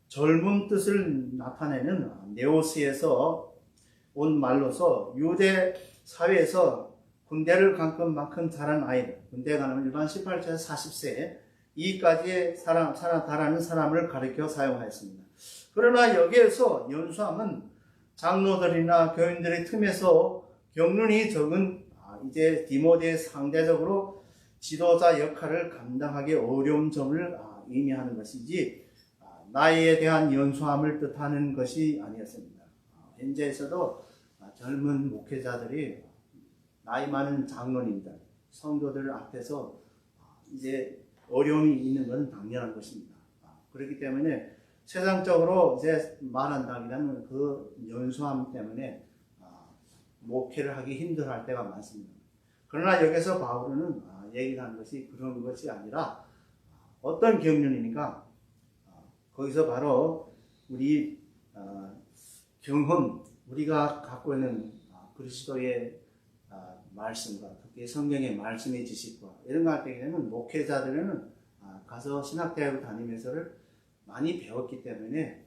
젊은 뜻을 나타내는 네오스에서 온 말로서 유대 사회에서 군대를 갈 것만큼 자란 아이들, 군대 가는 일반 18세에서 40세 이까지의 달하는 사람을 가리켜 사용하였습니다. 그러나 여기에서 연수함은 장로들이나 교인들의 틈에서 경륜이 적은 이제 디모데 상대적으로 지도자 역할을 감당하기 어려운 점을 의미하는 것이지 나이에 대한 연소함을 뜻하는 것이 아니었습니다. 현재에서도 젊은 목회자들이 나이 많은 장로님들, 성도들 앞에서 이제 어려움이 있는 것은 당연한 것입니다. 그렇기 때문에 세상적으로 이제 말한다기보다는 그 연소함 때문에 목회를 하기 힘들어할 때가 많습니다. 그러나 여기서 바울은 얘기를 하는 것이 그런 것이 아니라 어떤 경륜이니까 거기서 바로 우리 경험, 우리가 갖고 있는 그리스도의 말씀과 특히 성경의 말씀의 지식과 이런 거 할 때에는 목회자들은 가서 신학대학을 다니면서를 많이 배웠기 때문에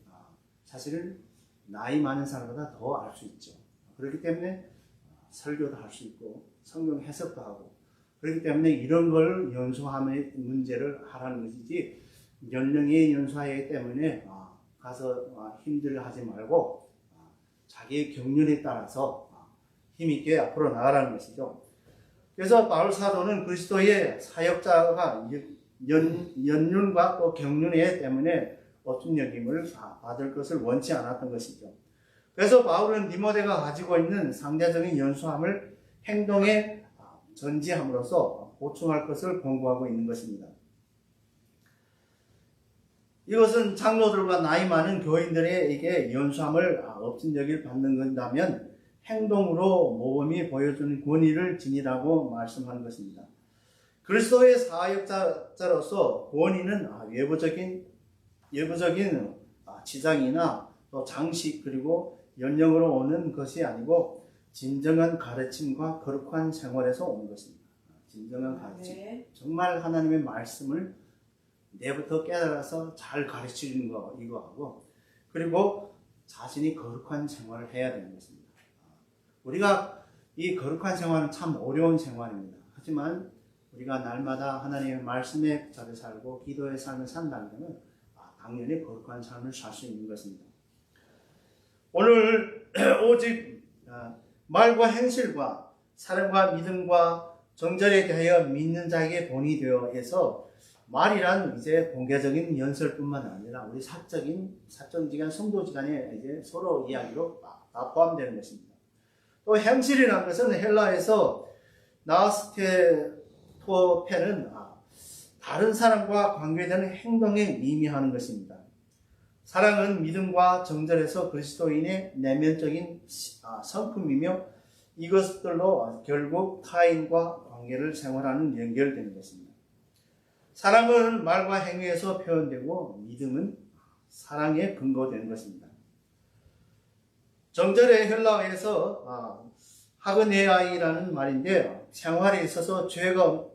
사실은 나이 많은 사람보다 더 알 수 있죠. 그렇기 때문에 설교도 할 수 있고 성경 해석도 하고 그렇기 때문에 이런 걸 연소함의 문제를 하라는 것이지 연령이 연소하기 때문에 가서 힘들어하지 말고 자기의 경륜에 따라서 힘있게 앞으로 나가라는 것이죠. 그래서 바울 사도는 그리스도의 사역자가 연륜과 또 경륜에 때문에 업신여김을 받을 것을 원치 않았던 것이죠. 그래서 바울은 디모데가 가지고 있는 상대적인 연소함을 행동에 전지함으로써 보충할 것을 권고하고 있는 것입니다. 이것은 장로들과 나이 많은 교인들에게 연소함을 업신여길 받는 건다면 행동으로 모범이 보여주는 권위를 지니라고 말씀하는 것입니다. 그리스도의 사역자로서 권위는 외부적인 지장이나 또 장식 그리고 연령으로 오는 것이 아니고 진정한 가르침과 거룩한 생활에서 오는 것입니다. 진정한 가르침. 정말 하나님의 말씀을 내부터 깨달아서 잘 가르치는 거 이거하고 그리고 자신이 거룩한 생활을 해야 되는 것입니다. 우리가 이 거룩한 생활은 참 어려운 생활입니다. 하지만 우리가 날마다 하나님의 말씀에 자리 살고 기도의 삶을 산다면 당연히 거룩한 삶을 살 수 있는 것입니다. 오늘 오직 말과 행실과 사랑과 믿음과 정절에 대하여 믿는 자에게 본이 되어 해서 말이란 이제 공개적인 연설뿐만 아니라 우리 사적지간 성도지간에 이제 서로 이야기로 다 포함되는 것입니다. 또 행실이라는 것은 헬라에서 나스테토페는 다른 사람과 관계되는 행동에 의미하는 것입니다. 사랑은 믿음과 정절에서 그리스도인의 내면적인 성품이며 이것들로 결국 타인과 관계를 생활하는 연결되는 것입니다. 사랑은 말과 행위에서 표현되고 믿음은 사랑에 근거되는 것입니다. 정절의 헬라어에서 하그네아이라는 말인데 생활에 있어서 죄가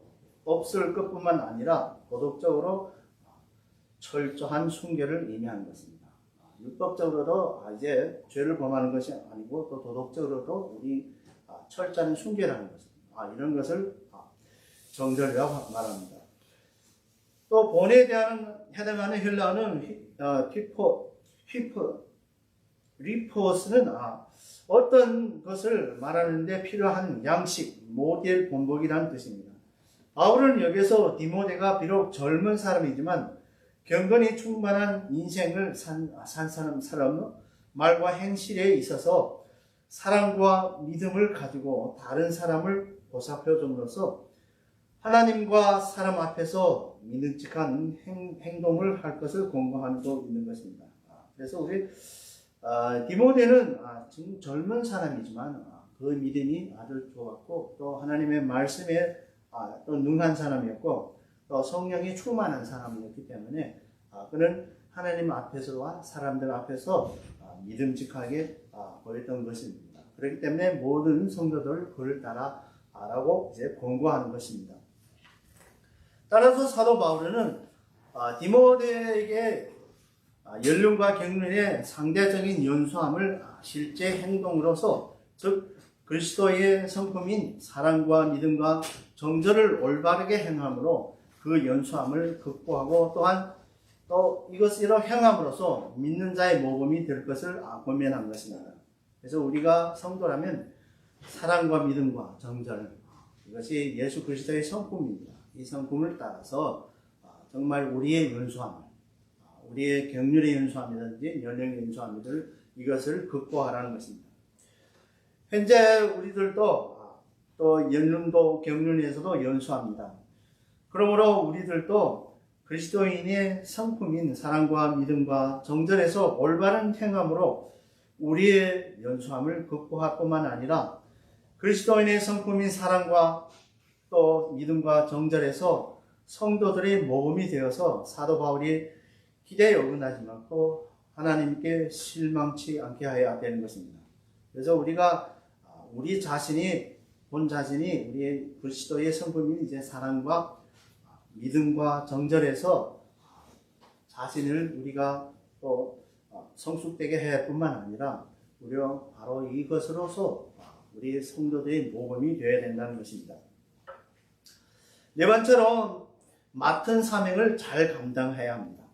없을 것뿐만 아니라 도덕적으로 철저한 순결을 의미하는 것입니다. 율법적으로도 이제 죄를 범하는 것이 아니고 또 도덕적으로도 우리 철저한 순결하는 것입니다. 이런 것을 정절이라고 말합니다. 또 본에 대한 해당하는 헬라어는 리포스는 어떤 것을 말하는데 필요한 양식, 모델, 본보기라는 뜻입니다. 바울은 여기서 디모데가 비록 젊은 사람이지만 경건이 충만한 인생을 산 사람, 말과 행실에 있어서 사랑과 믿음을 가지고 다른 사람을 보살펴 줌으로써 하나님과 사람 앞에서 믿음직한 행동을 할 것을 권고하고 있는 것입니다. 그래서 우리 디모데는 지금 젊은 사람이지만 그 믿음이 아주 좋았고 또 하나님의 말씀에 또 능한 사람이었고 또 성령이 충만한 사람이었기 때문에 그는 하나님 앞에서와 사람들 앞에서 믿음직하게 보였던 것입니다. 그렇기 때문에 모든 성도들 그를 따라라고 이제 권고하는 것입니다. 따라서 사도 바울은 디모데에게 연륜과 경륜의 상대적인 연소함을 실제 행동으로서 즉 그리스도의 성품인 사랑과 믿음과 정절을 올바르게 행함으로 그 연소함을 극복하고 또한 또 이것으로 행함으로써 믿는 자의 모범이 될 것을 권면한 것입니다. 그래서 우리가 성도라면 사랑과 믿음과 정절, 이것이 예수 그리스도의 성품입니다. 이 성품을 따라서 정말 우리의 연소함을, 우리의 경륜의 연소함이든지 연령의 연소함이든 이것을 극복하라는 것입니다. 현재 우리들도 또 연륜도 경륜에서도 연소합니다. 그러므로 우리들도 그리스도인의 성품인 사랑과 믿음과 정절에서 올바른 행함으로 우리의 연소함을 극복할 뿐만 아니라 그리스도인의 성품인 사랑과 또 믿음과 정절에서 성도들의 모범이 되어서 사도 바울이 기대에 어긋나지 않고 하나님께 실망치 않게 해야 되는 것입니다. 그래서 우리가 우리 자신이 우리의 그리스도의 성품인 이제 사랑과 믿음과 정절에서 자신을 우리가 또 성숙되게 해야 할 뿐만 아니라 우리가 바로 이것으로서 우리 성도들의 모범이 되어야 된다는 것입니다. 네 번째로 맡은 사명을 잘 감당해야 합니다.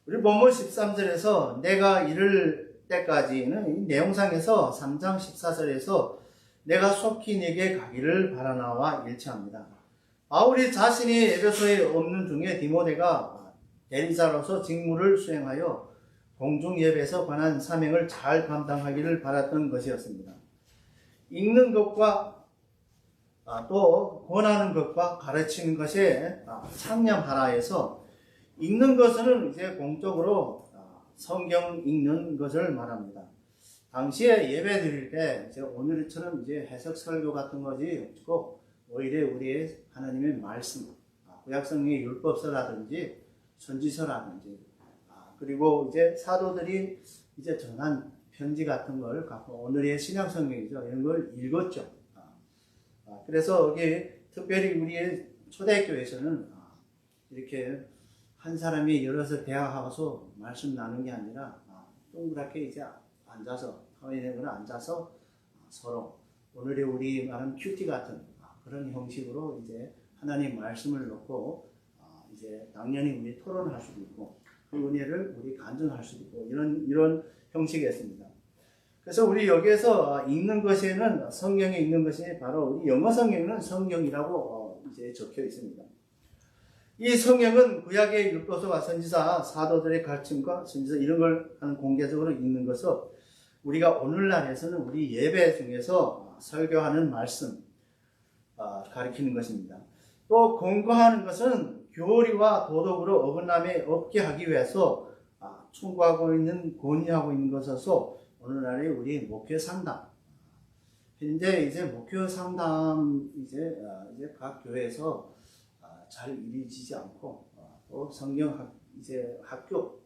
우리 본문 13절에서 내가 이를 때까지는 이 내용상에서 3장 14절에서 내가 속히 네게 가기를 바라나와 일치합니다. 바울이 자신이 에베소에 없는 중에 디모데가 대리자로서 직무를 수행하여 공중 예배에서 관한 사명을 잘 감당하기를 바랐던 것이었습니다. 읽는 것과 또 권하는 것과 가르치는 것에 상념하라 해서 읽는 것은 이제 공적으로 성경 읽는 것을 말합니다. 당시에 예배 드릴 때 이제 오늘처럼 이제 해석 설교 같은 것이 없고 오히려 우리의 하나님의 말씀, 구약성경의 율법서라든지 선지서라든지 그리고 이제 사도들이 이제 전한 편지 같은 걸 갖고 오늘의 신약 성경이죠. 이런 걸 읽었죠. 그래서 여기 특별히 우리의 초대교회에서는 이렇게 한 사람이 열어서 대화하고서 말씀 나누는 게 아니라 동그랗게 이제 앉아서 사회내부로 앉아서 서로 오늘의 우리 말하는 큐티 같은 그런 형식으로 이제 하나님 말씀을 놓고 이제 당연히 우리 토론할 수도 있고 그 은혜를 우리 간증할 수도 있고 이런 형식이었습니다. 그래서 우리 여기에서 읽는 것에는 성경에 읽는 것이 바로 우리 영어 성경은 성경이라고 이제 적혀 있습니다. 이 성경은 구약의 율법서와 선지자, 사도들의 가르침과 선지서 이런 걸 공개적으로 읽는 것은 우리가 오늘날에서는 우리 예배 중에서 설교하는 말씀 가르치는 것입니다. 또 공부하는 것은 교리와 도덕으로 어긋남이 없게 하기 위해서 충고하고 있는 권유하고 있는 것에서 오늘날의 우리 목회 상담 현재 이제 목회 상담 이제 각 교회에서 잘 이루어지지 않고 또 성경 이제 학교도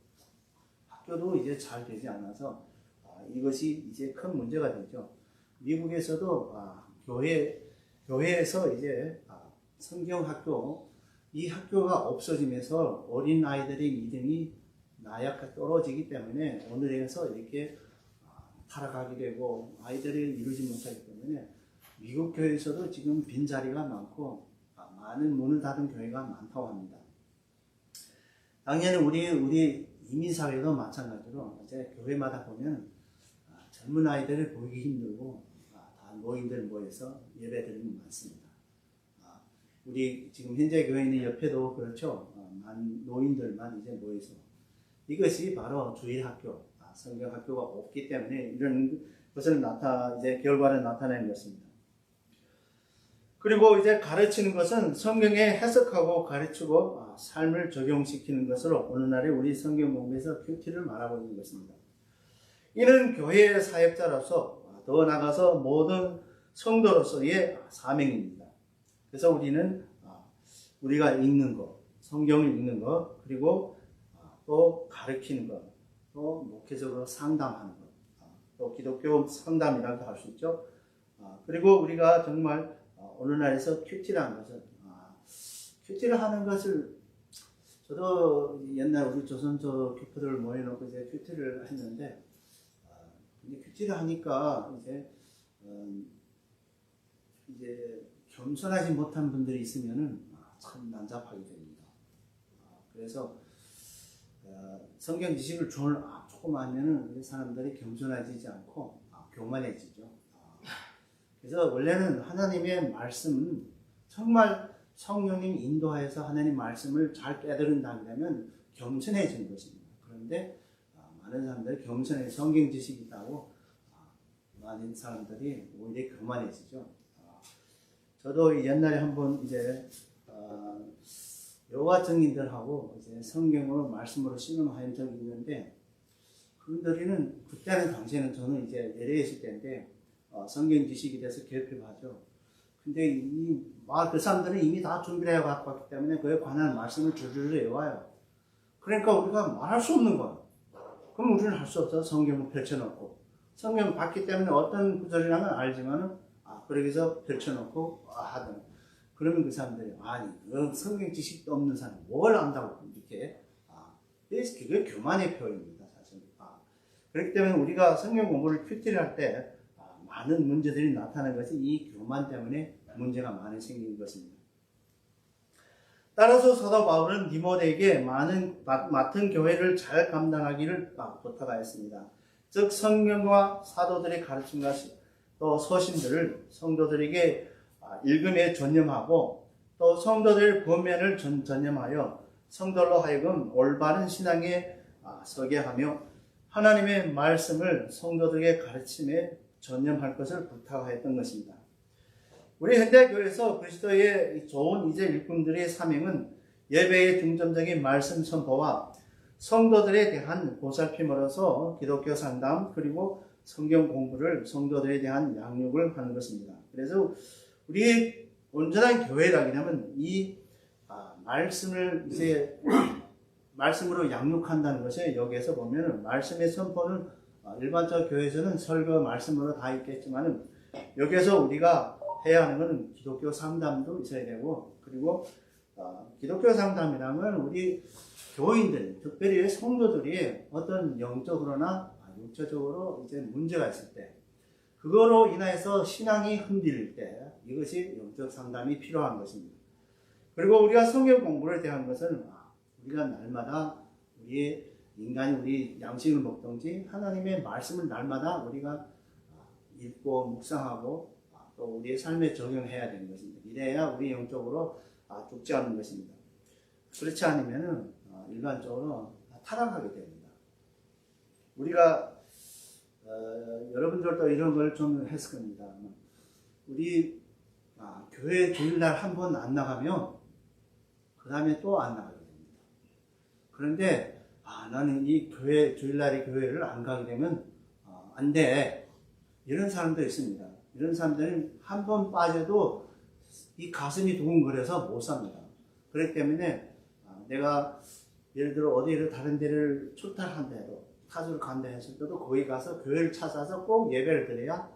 이제 잘 되지 않아서 이것이 이제 큰 문제가 되죠. 미국에서도 교회에서 이제 성경 학교 이 학교가 없어지면서 어린 아이들의 믿음이 나약하게 떨어지기 때문에 오늘에서 이렇게 타락하게 되고 아이들이 이루지 못하기 때문에 미국 교회에서도 지금 빈자리가 많고 많은 문을 닫은 교회가 많다고 합니다. 당연히 우리 이민사회도 마찬가지로 이제 교회마다 보면 젊은 아이들을 보기 힘들고 다 노인들 모여서 예배드리는 많습니다. 우리 지금 현재 교회 있는 옆에도 그렇죠. 노인들만 이제 모여서 이것이 바로 주일학교, 성경학교가 없기 때문에 이런 것을 이제 결과를 나타내는 것입니다. 그리고 이제 가르치는 것은 성경에 해석하고 가르치고 삶을 적용시키는 것으로 오늘날의 우리 성경 공부에서 큐티를 말하고 있는 것입니다. 이는 교회의 사역자로서 더 나아가서 모든 성도로서의 사명입니다. 그래서 우리가 읽는 것, 성경을 읽는 것, 그리고 또 가르치는 것, 또 목회적으로 상담하는 것, 또 기독교 상담이라고 할 수 있죠. 그리고 우리가 정말 오늘날에서 큐티라는 것을 큐티를 하는 것을 저도 옛날 우리 조선조 교포들을 모여놓고 이제 큐티를 했는데 큐티를 하니까 이제 겸손하지 못한 분들이 있으면은 참 난잡하게 됩니다. 그래서 성경 지식을 조금 알면은 사람들이 겸손해지지 않고 교만해지죠. 그래서 원래는 하나님의 말씀은 정말 성령님 인도하여서 하나님 말씀을 잘 깨달은다면 겸손해지는 것입니다. 그런데 많은 사람들이 겸손해 성경 지식이 있다고 많은 사람들이 오히려 교만해지죠. 저도 옛날에 한번 이제 여호와 증인들하고 이제 성경으로 말씀으로 씨름한 적이 있는데 그들이는 그때는 당시에는 저는 이제 예례 있을 때인데 성경 지식에 대해서 결핍하죠. 근데 그 사람들은 이미 다 준비를 해왔기 때문에 그에 관한 말씀을 줄줄이 외워요. 그러니까 우리가 말할 수 없는 거예요. 그럼 우리는 할 수 없어서 성경을 펼쳐놓고 성경을 봤기 때문에 어떤 구절이라는 알지만은 그러기 위해서 펼쳐놓고 하든 그러면 그 사람들이 아니 성경 지식도 없는 사람 뭘 안다고 이렇게 그게 교만의 표현입니다 사실. 그렇기 때문에 우리가 성경 공부를 큐티를 할 때 많은 문제들이 나타나는 것이 이 교만 때문에 문제가 많이 생기는 것입니다. 따라서 사도 바울은 디모데에게 맡은 교회를 잘 감당하기를 부탁하였습니다. 즉 성경과 사도들의 가르침과 또 서신들을 성도들에게 읽음에 전념하고 또 성도들의 권면을 전념하여 성도로 하여금 올바른 신앙에 서게 하며 하나님의 말씀을 성도들에게 가르침에 전념할 것을 부탁하였던 것입니다. 우리 현대교회에서 그리스도의 좋은 이제 일꾼들의 사명은 예배의 중점적인 말씀 선포와 성도들에 대한 보살핌으로서 기독교 상담 그리고 성경 공부를 성도들에 대한 양육을 하는 것입니다. 그래서 우리 온전한 교회라면 이 말씀을 이제 말씀으로 양육한다는 것이 여기에서 보면은 말씀의 선포는 일반적 교회에서는 설교 말씀으로 다 있겠지만은 여기에서 우리가 해야 하는 것은 기독교 상담도 있어야 되고 그리고 기독교 상담이라면 우리 교인들 특별히 성도들이 어떤 영적으로나 육체적으로 이제 문제가 있을 때 그거로 인해서 신앙이 흔들릴 때 이것이 영적 상담이 필요한 것입니다. 그리고 우리가 성경 공부에 대한 것은 우리가 날마다 우리 양식을 먹든지 하나님의 말씀을 날마다 우리가 읽고 묵상하고 또 우리의 삶에 적용해야 되는 것입니다. 이래야 우리 영적으로 죽지 않는 것입니다. 그렇지 않으면은 일반적으로 타락하게 됩니다. 우리가 여러분들도 이런 걸 좀 했을 겁니다. 우리 교회 주일날 한 번 안 나가면 그 다음에 또 안 나가게 됩니다. 그런데 나는 이 교회 주일날에 교회를 안 가게 되면 안 돼. 이런 사람도 있습니다. 이런 사람들은 한 번 빠져도 이 가슴이 두근거려서 못 삽니다. 그렇기 때문에 내가 예를 들어 어디를 다른 데를 출타한다 해도 타주를 간다 했을 때도 거기 가서 교회를 찾아서 꼭 예배를 드려야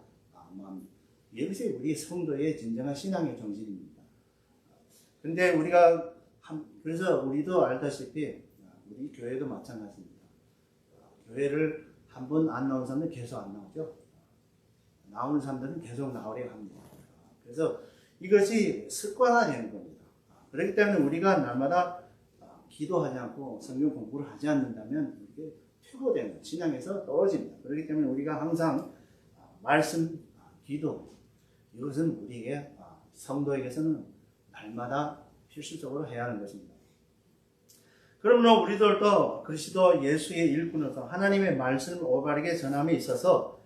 마음입니다. 이것이 우리 성도의 진정한 신앙의 정신입니다. 근데 그래서 우리도 알다시피 우리 교회도 마찬가지입니다. 교회를 한 번 안 나온 사람들은 계속 안 나오죠. 나오는 사람들은 계속 나오려고 합니다. 그래서 이것이 습관화되는 겁니다. 그렇기 때문에 우리가 날마다 기도하지 않고 성경 공부를 하지 않는다면 이게 퇴보되는 신앙에서 떨어집니다. 그렇기 때문에 우리가 항상 말씀, 기도 이것은 우리에게 성도에게서는 날마다 필수적으로 해야 하는 것입니다. 그러므로 우리들도 그리스도 예수의 일꾼으로서 하나님의 말씀을 올바르게 전함에 있어서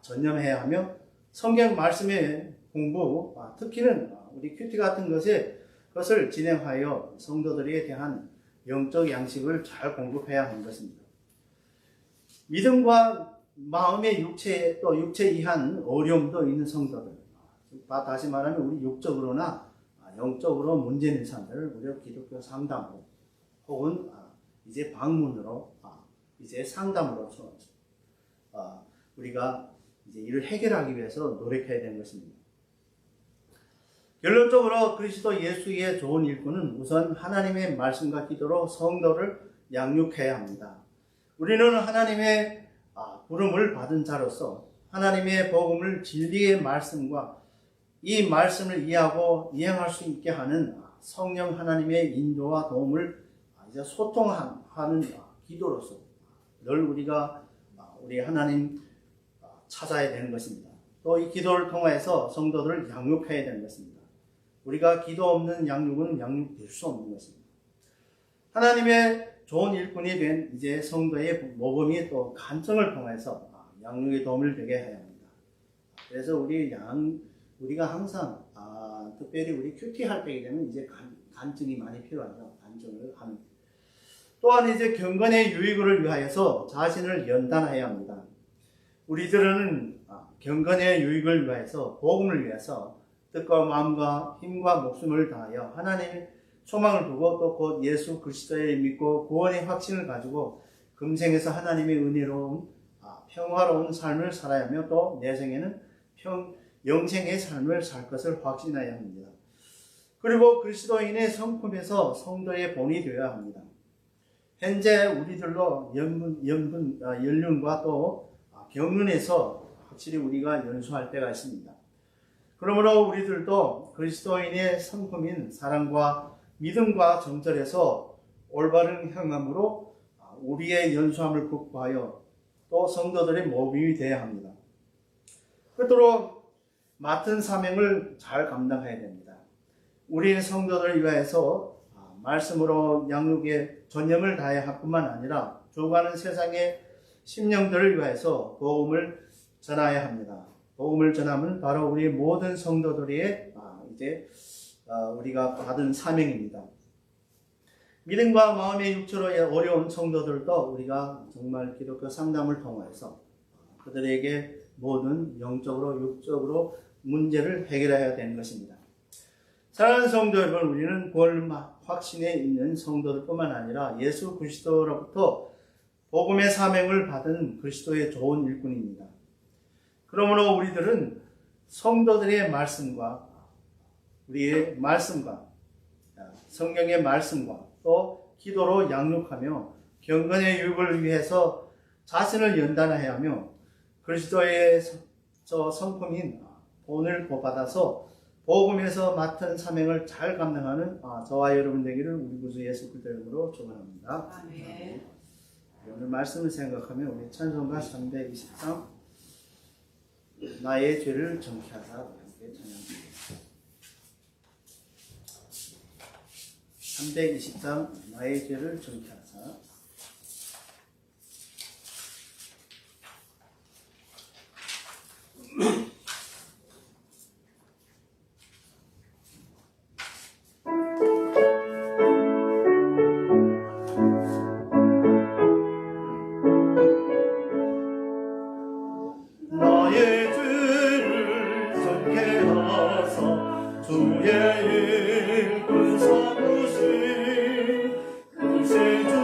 전념해야 하며 성경 말씀의 공부, 특히는 우리 큐티 같은 것을 진행하여 성도들에 대한 영적 양식을 잘 공급해야 하는 것입니다. 믿음과 마음의 육체 이한 어려움도 있는 성도들, 다시 말하면 우리 육적으로나 영적으로 문제 있는 사람들을 우리가 기독교 상담으로 혹은 이제 방문으로 이제 상담으로 우리가 이제 이를 해결하기 위해서 노력해야 되는 것입니다. 결론적으로 그리스도 예수의 좋은 일꾼은 우선 하나님의 말씀과 기도로 성도를 양육해야 합니다. 우리는 하나님의 부름을 받은 자로서 하나님의 복음을 진리의 말씀과 이 말씀을 이해하고 이행할 수 있게 하는 성령 하나님의 인도와 도움을 이제 소통하는 기도로서 늘 우리 하나님 찾아야 되는 것입니다. 또 이 기도를 통해서 성도들을 양육해야 되는 것입니다. 우리가 기도 없는 양육은 양육될 수 없는 것입니다. 하나님의 좋은 일꾼이 된 이제 성도의 모범이 또 간증을 통해서 양육에 도움을 되게 해야 합니다. 그래서 우리가 항상 특별히 우리 큐티 할 때게 되면 이제 간증이 많이 필요하죠. 간증을 하는. 또한 이제 경건의 유익을 위하여서 자신을 연단해야 합니다. 우리들은 경건의 유익을 위해서 복음을 위해서 뜻과 마음과 힘과 목숨을 다하여 하나님의 소망을 두고 또 곧 예수 그리스도를 믿고 구원의 확신을 가지고 금생에서 하나님의 은혜로운 평화로운 삶을 살아야 하며 또 내생에는 영생의 삶을 살 것을 확신해야 합니다. 그리고 그리스도인의 성품에서 성도의 본이 되어야 합니다. 현재 우리들로 연륜과 또 경륜에서 확실히 우리가 연수할 때가 있습니다. 그러므로 우리들도 그리스도인의 성품인 사랑과 믿음과 정절에서 올바른 향함으로 우리의 연수함을 극복하여 또 성도들의 모범이 되어야 합니다. 그토록 맡은 사명을 잘 감당해야 됩니다. 우리 성도들을 위하여서 말씀으로 양육에 전념을 다해야 할 뿐만 아니라 죽어가는 세상의 심령들을 위하여서 복음을 전해야 합니다. 복음을 전하면 바로 우리 모든 성도들의 우리가 받은 사명입니다. 믿음과 마음의 육체로 어려운 성도들도 우리가 정말 기독교 상담을 통해서 그들에게 모든 영적으로 육적으로 문제를 해결해야 되는 것입니다. 사랑하는 성도 여러분, 우리는 구원 확신에 있는 성도들뿐만 아니라 예수 그리스도로부터 복음의 사명을 받은 그리스도의 좋은 일꾼입니다. 그러므로 우리들은 성도들의 말씀과 우리의 말씀과 성경의 말씀과 또 기도로 양육하며 경건의 유익을 위해서 자신을 연단해야 하며 그리스도의 성품인 본을 받아서 복음에서 맡은 사명을 잘 감당하는 저와 여러분 되기를 우리 구주 예수 그리스도 이름으로 축원합니다. 아멘. 오늘 말씀을 생각하면 우리 찬송가 323 나의 죄를 정케하사 함께 찬양합니다. 323 나의 죄를 정케하사. 나의 죄를 정케하사 주의 일꾼 삼으신 구세주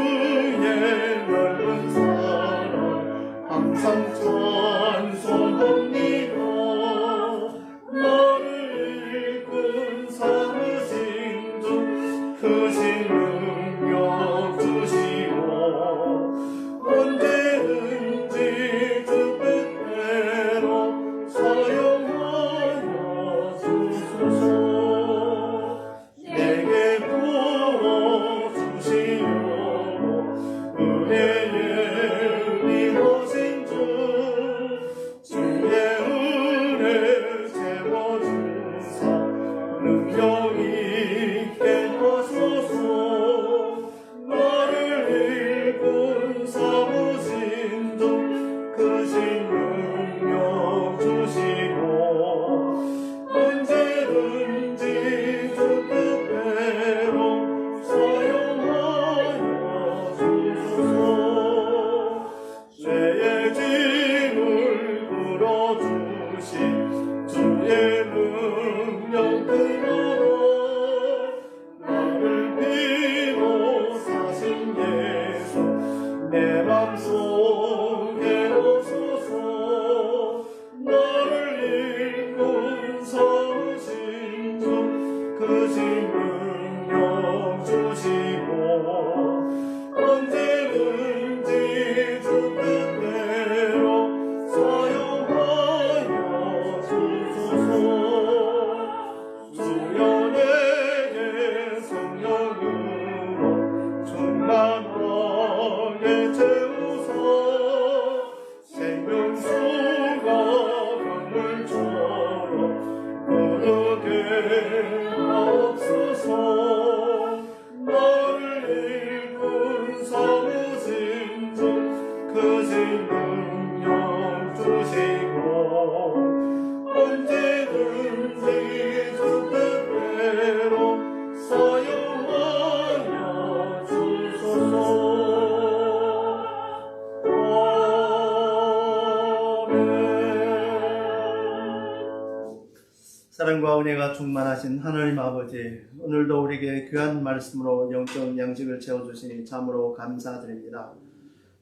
사랑과 은혜가 충만하신 하나님 아버지, 오늘도 우리에게 귀한 말씀으로 영적 양식을 채워주시니 참으로 감사드립니다.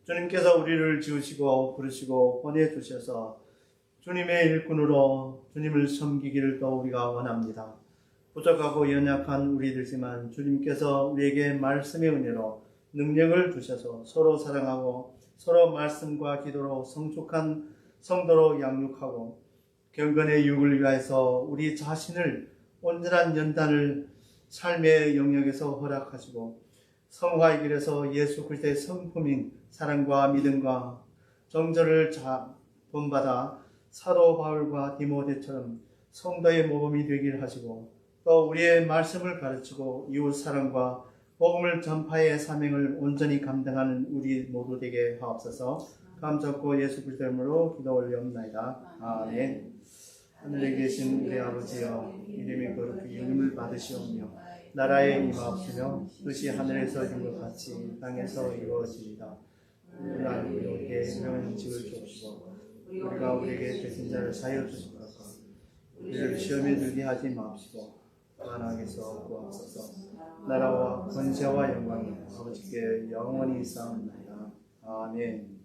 주님께서 우리를 지으시고 부르시고 보내주셔서 주님의 일꾼으로 주님을 섬기기를 또 우리가 원합니다. 부족하고 연약한 우리들지만 주님께서 우리에게 말씀의 은혜로 능력을 주셔서 서로 사랑하고 서로 말씀과 기도로 성숙한 성도로 양육하고 경건의 육을 위하여서 우리 자신을 온전한 연단을 삶의 영역에서 허락하시고 성화의 길에서 예수 그리스도의 성품인 사랑과 믿음과 정절을 본받아 사도 바울과 디모데처럼 성도의 모범이 되길 하시고 또 우리의 말씀을 가르치고 이웃 사랑과 복음을 전파의 사명을 온전히 감당하는 우리 모두 되게 하옵소서. 감사하고 예수 그리스도의 이름으로 기도 올리옵나이다. 아멘. 하늘에 계신 우리 아버지여, 이름이 거룩히 여김을 받으시오며 나라에 임하옵시며 뜻이 하늘에서 이룬 것 같이 땅에서 이루어지이다. 오늘 우리에게 생명의 음식을 주옵시고 우리가 우리에게 되신 자를 사여 주시고 우리를 시험에 들게 하지 마옵시고 만왕에서 구하옵소서. 나라와 권세와 영광이 아버지께 영원히 있사옵나이다. 아멘.